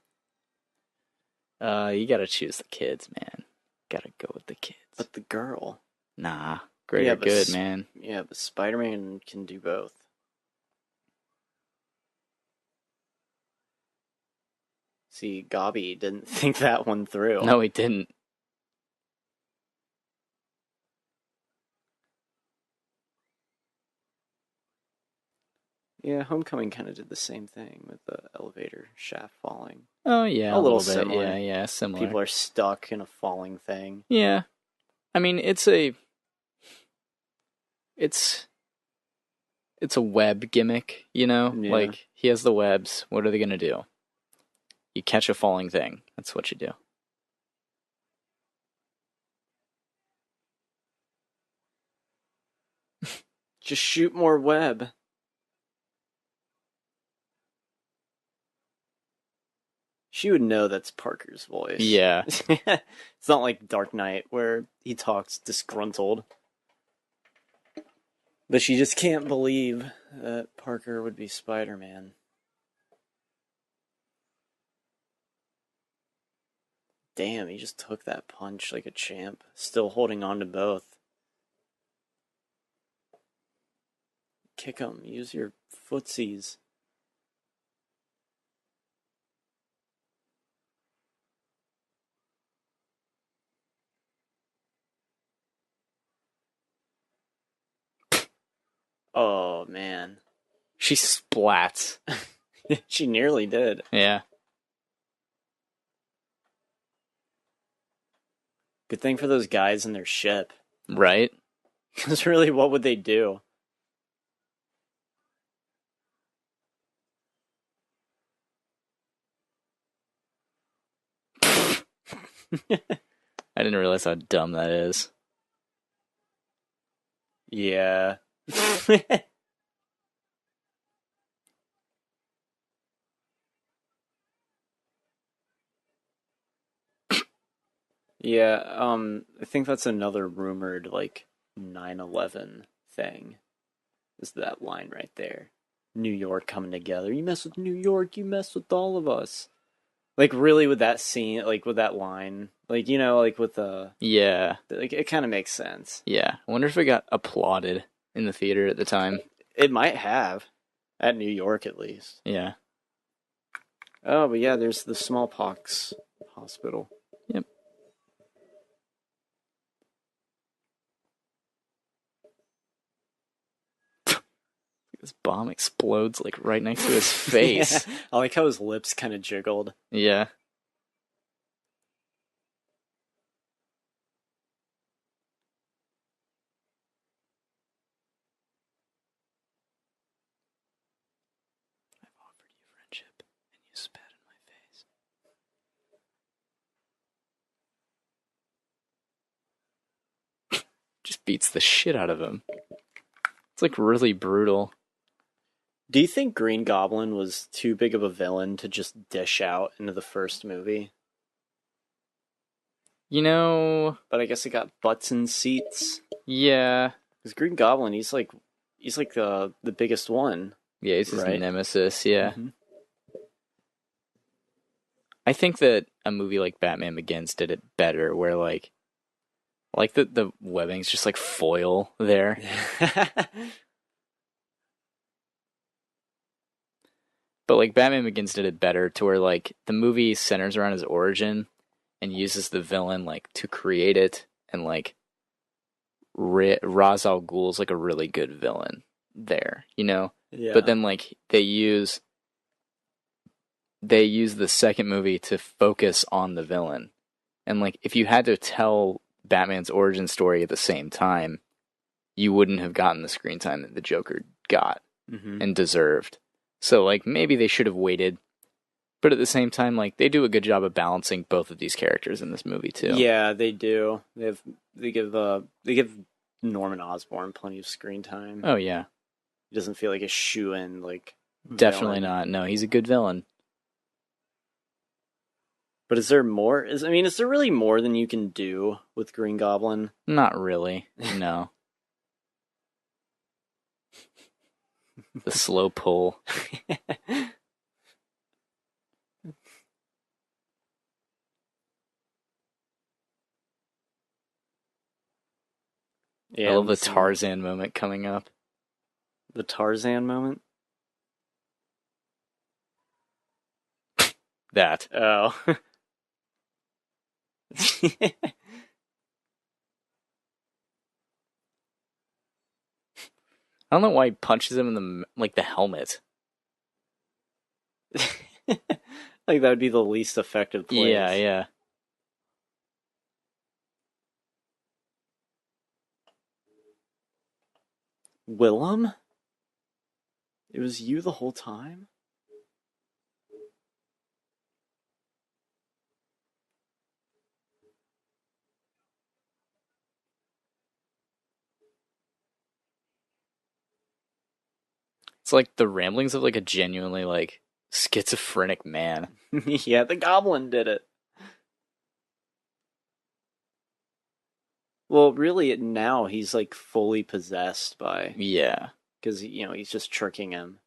You gotta choose the kids, man. Gotta go with the kids. But the girl. Nah, greater good, man. Yeah, but Spider-Man can do both. See, Gobby didn't think that one through. No, he didn't. Yeah, Homecoming kind of did the same thing with the elevator shaft falling. Oh, yeah, a little bit. similar. Yeah, similar. People are stuck in a falling thing. Yeah. I mean, it's a web gimmick, you know? Yeah. Like, he has the webs. What are they gonna do? You catch a falling thing. That's what you do. Just shoot more web. She would know that's Parker's voice. Yeah. It's not like Dark Knight where he talks disgruntled. But she just can't believe that Parker would be Spider-Man. Damn, he just took that punch like a champ. Still holding on to both. Kick him. Use your footsies. Oh, man. She splats. She nearly did. Yeah. Good thing for those guys in their ship. Right? Because really, what would they do? I didn't realize how dumb that is. Yeah. Yeah, I think that's another rumored, like, 9/11 thing. Is that line right there. New York coming together. You mess with New York, you mess with all of us. Like, really, with that scene, like, with that line, like, you know, like, with the... Yeah. Like, it kind of makes sense. Yeah. I wonder if it got applauded in the theater at the time. It might have. At New York, at least. Yeah. Oh, but yeah, there's the smallpox hospital. Yep. This bomb explodes like right next to his face. Yeah. I like how his lips kind of jiggled. Yeah. I've offered you friendship, and you spat in my face. Just beats the shit out of him. It's like really brutal. Do you think Green Goblin was too big of a villain to just dish out into the first movie? You know, But I guess it got butts in seats. yeah. Because Green Goblin, he's like the biggest one. Yeah, he's his Right. nemesis, yeah. Mm-hmm. I think that a movie like Batman Begins did it better, where like the webbing's just like foil there. But like Batman Begins did it better to where like the movie centers around his origin and uses the villain like to create it, and like Ra's al Ghul's like a really good villain there, you know? Yeah. But then like they use the second movie to focus on the villain. And like if you had to tell Batman's origin story at the same time, you wouldn't have gotten the screen time that the Joker got and deserved. So like maybe they should have waited. But at the same time, like they do a good job of balancing both of these characters in this movie too. Yeah, they do. They give Norman Osborn plenty of screen time. Oh yeah. He doesn't feel like a shoo-in, like Definitely villain. not. No, he's a good villain. But is there more? Is there really more than you can do with Green Goblin? Not really. No. The slow pull. Yeah, I love the Tarzan moment coming up. The Tarzan moment? That. Oh. I don't know why he punches him in the helmet. Like that would be the least effective place. Yeah, yeah. Willem? It was you the whole time? It's like the ramblings of like a genuinely like Schizophrenic man. Yeah, the Goblin did it. Well, really, now he's like fully possessed by... Yeah. Because, you know, he's just tricking him.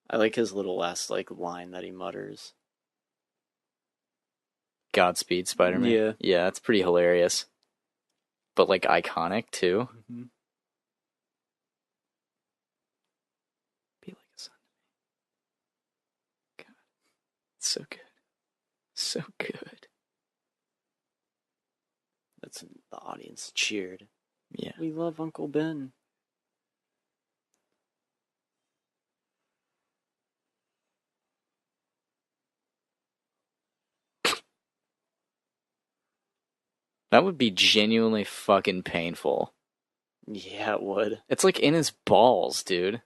I like his little last, like, line that he mutters. Godspeed, Spider-Man. Yeah. Yeah, that's pretty hilarious. But, like, iconic, too. Mm-hmm. Be like a son to me. God. It's so good. So good. That's the audience cheered. Yeah. We love Uncle Ben. That would be genuinely fucking painful. Yeah, it would. It's like in his balls, dude.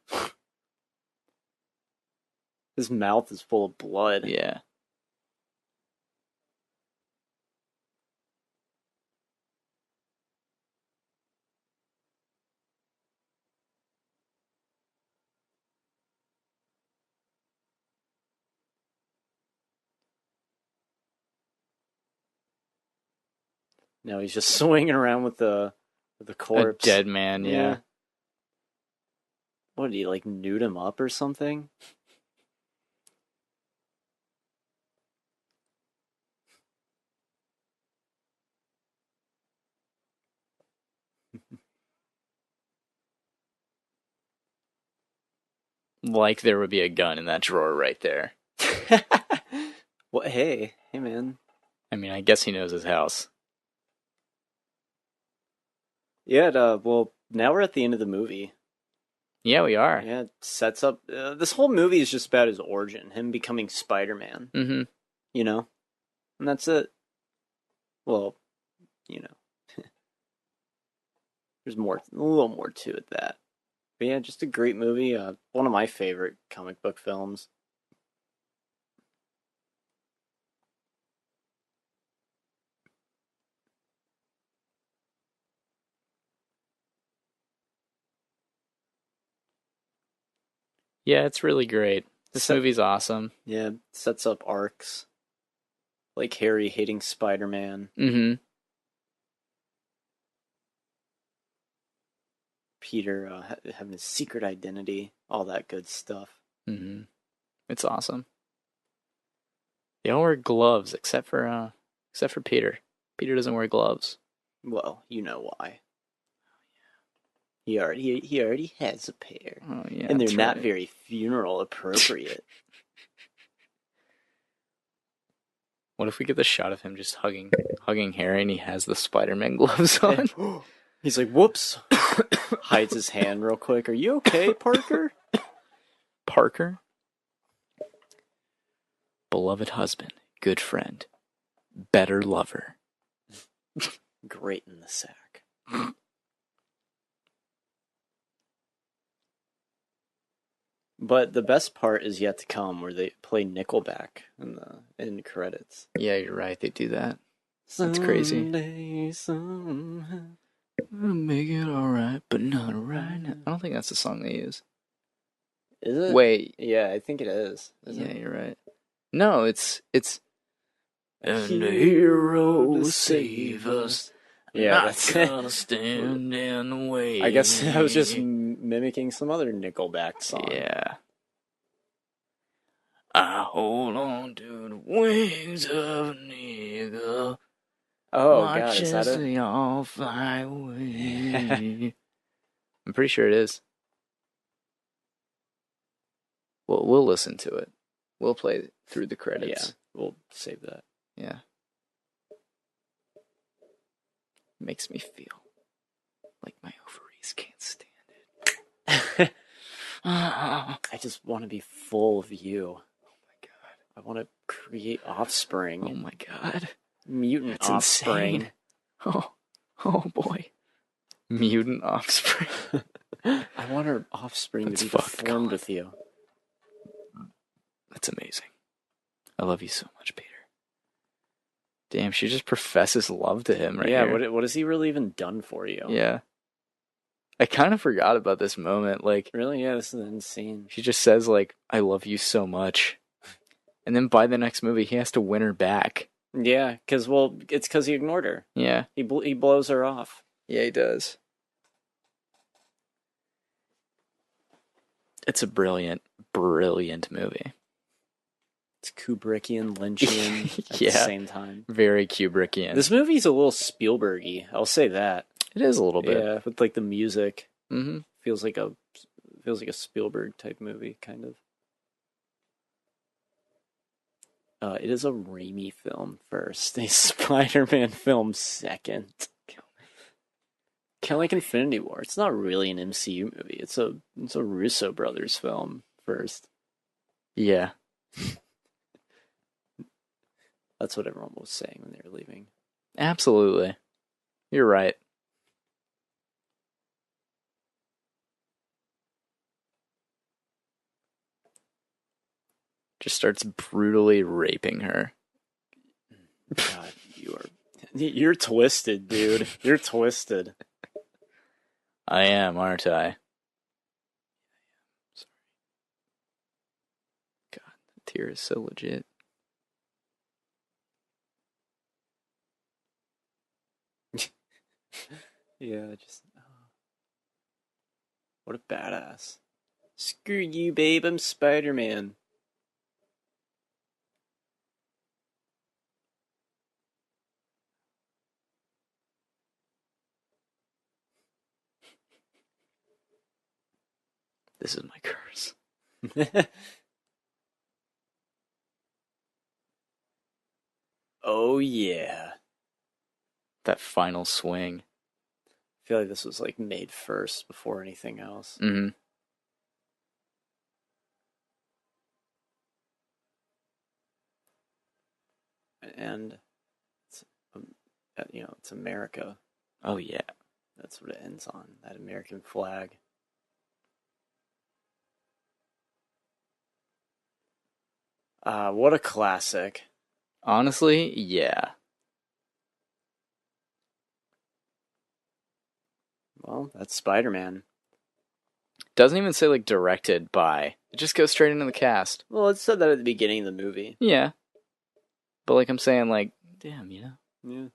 His mouth is full of blood. Yeah. Now he's just swinging around with the corpse. A dead man, yeah. What, did he, like, nude him up or something? Like there would be a gun in that drawer right there. What? Hey, man. I mean, I guess he knows his house. Yeah, well, now we're at the end of the movie. Yeah, we are. Yeah, it sets up... this whole movie is just about his origin, him becoming Spider-Man. Mm-hmm. You know? And that's it. Well, you know. There's more, a little more to it that. But yeah, just a great movie. One of my favorite comic book films. Yeah, it's really great. This movie's awesome. Yeah, sets up arcs. Like Harry hating Spider-Man. Mm-hmm. Peter having his secret identity. All that good stuff. Mm-hmm. It's awesome. They all wear gloves except for Peter. Peter doesn't wear gloves. Well, you know why. He already has a pair. Oh yeah. And they're that's not right. very funeral appropriate. What if we get the shot of him just hugging Harry and he has the Spider-Man gloves on? He's like, whoops. Hides his hand real quick. Are you okay, Parker? Parker? Beloved husband, good friend, better lover. Great in the sack. But the best part is yet to come, where they play Nickelback in the credits. Yeah, you're right. They do that. That's crazy. Someday, somehow. We'll make it alright, but not right now. I don't think that's the song they use. Is it? Wait. Yeah, I think it is. Yeah, you're right. No, it's and the hero will save us. Yeah, Not that's gonna stand in the way. I guess I was just mimicking some other Nickelback song. Yeah. I hold on to the wings of an eagle. Oh, Watch God, is that as it? they all fly away. I'm pretty sure it is. Well, we'll listen to it. We'll play through the credits. Yeah, we'll save that. Yeah. Makes me feel like my ovaries can't stand it. I just want to be full of you. Oh my god. I want to create offspring. Oh my god. Mutant That's offspring. insane. Oh boy. Mutant offspring. I want our offspring That's to be fucked, deformed Colin. with you. That's amazing. I love you so much, Peter. Damn, she just professes love to him right here. Yeah, what has he really even done for you? Yeah. I kind of forgot about this moment. Like, really? Yeah, this is insane. she just says, like, I love you so much. And then by the next movie, he has to win her back. Yeah, it's because he ignored her. Yeah. He blows her off. Yeah, he does. It's a brilliant, brilliant movie. It's Kubrickian, Lynchian at the same time. Very Kubrickian. This movie's a little Spielbergy. I'll say that. It is a little bit. Yeah, with like the music. Mm-hmm. Feels like a Spielberg type movie, kind of. It is a Raimi film first, a Spider-Man film second. Kind of like Infinity War. It's not really an MCU movie. It's a Russo brothers film first. Yeah. That's what everyone was saying when they were leaving. Absolutely. You're right. Just starts brutally raping her. God, you're twisted, dude. You're twisted. I am, aren't I? Sorry. God, that tear is so legit. Yeah, what a badass. Screw you, babe, I'm Spider-Man. This is my curse. Oh, yeah. That final swing. I feel like this was like made first before anything else. Mm-hmm. And it's America. Oh yeah, that's what it ends on. That American flag. What a classic. Honestly, yeah. Well, that's Spider-Man. Doesn't even say like directed by. It just goes straight into the cast. Well, it said that at the beginning of the movie. Yeah. But like I'm saying, like, damn, you know? Yeah.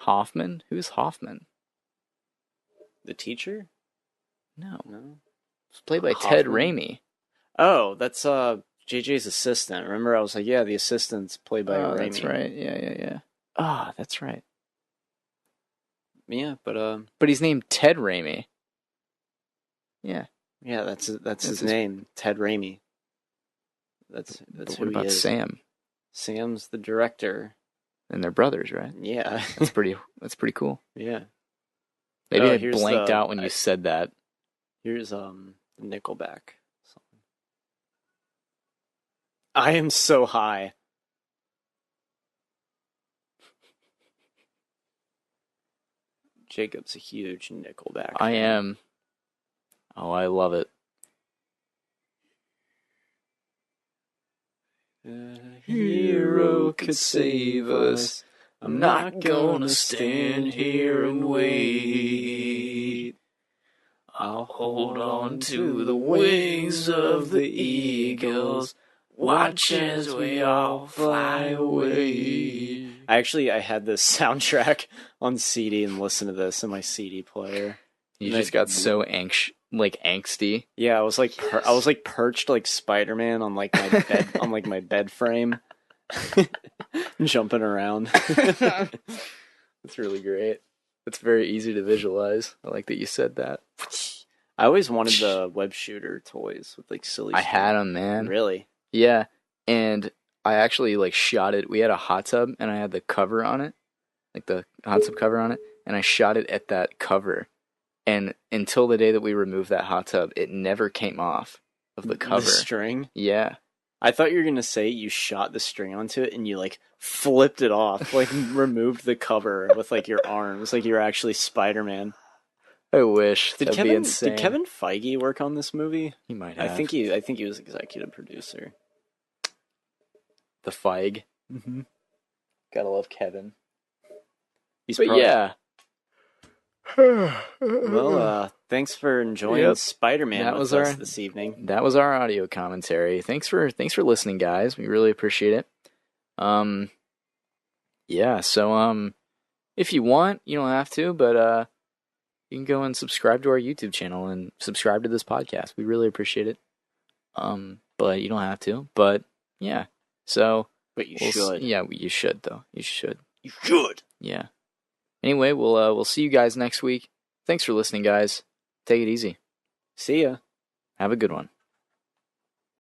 Hoffman? Who's Hoffman? The teacher? No. No. It's played by Hoffman? Ted Raimi. Oh, that's JJ's assistant. Remember, I was like, yeah, the assistant's played by Raimi. That's right. Yeah. Ah, that's right. Yeah, but he's named Ted Raimi. Yeah. Yeah, that's his name, Ted Raimi. That's but who what about he is. Sam? Sam's the director. And they're brothers, right? Yeah. That's pretty cool. Yeah. Maybe I blanked out when you said that. Here's the Nickelback song. I am so high. Jacob's a huge Nickelback I fan. am. Oh, I love it. A hero could save us. I'm not gonna stand here and wait. I'll hold on to the wings of the eagles. Watch as we all fly away. I had this soundtrack on CD and listened to this in my CD player. You just got so angsty. Yeah, I was like perched like Spider-Man on like my bed on like my bed frame, jumping around. That's really great. It's very easy to visualize. I like that you said that. I always wanted the web shooter toys with like silly. I had them, man. Really? Yeah, and I actually like shot it. We had a hot tub, and I had the cover on it, like the hot tub cover on it, and I shot it at that cover. And until the day that we removed that hot tub, it never came off of the cover. The string? Yeah. I thought you were going to say you shot the string onto it and you like flipped it off, like removed the cover with like your arms, like you're actually Spider-Man. I wish. Did Kevin Feige work on this movie? He might have. I think he was executive producer. The Feige. Mm-hmm. Gotta love Kevin. He's But yeah. Well, thanks for enjoying Spider-Man with us this evening. That was our audio commentary. Thanks for listening, guys. We really appreciate it. Yeah, so if you want, you don't have to, but you can go and subscribe to our YouTube channel and subscribe to this podcast. We really appreciate it. But you don't have to. But yeah. So but you should. Yeah, you should though. You should. You should. Yeah. Anyway, we'll see you guys next week. Thanks for listening, guys. Take it easy. See ya. Have a good one.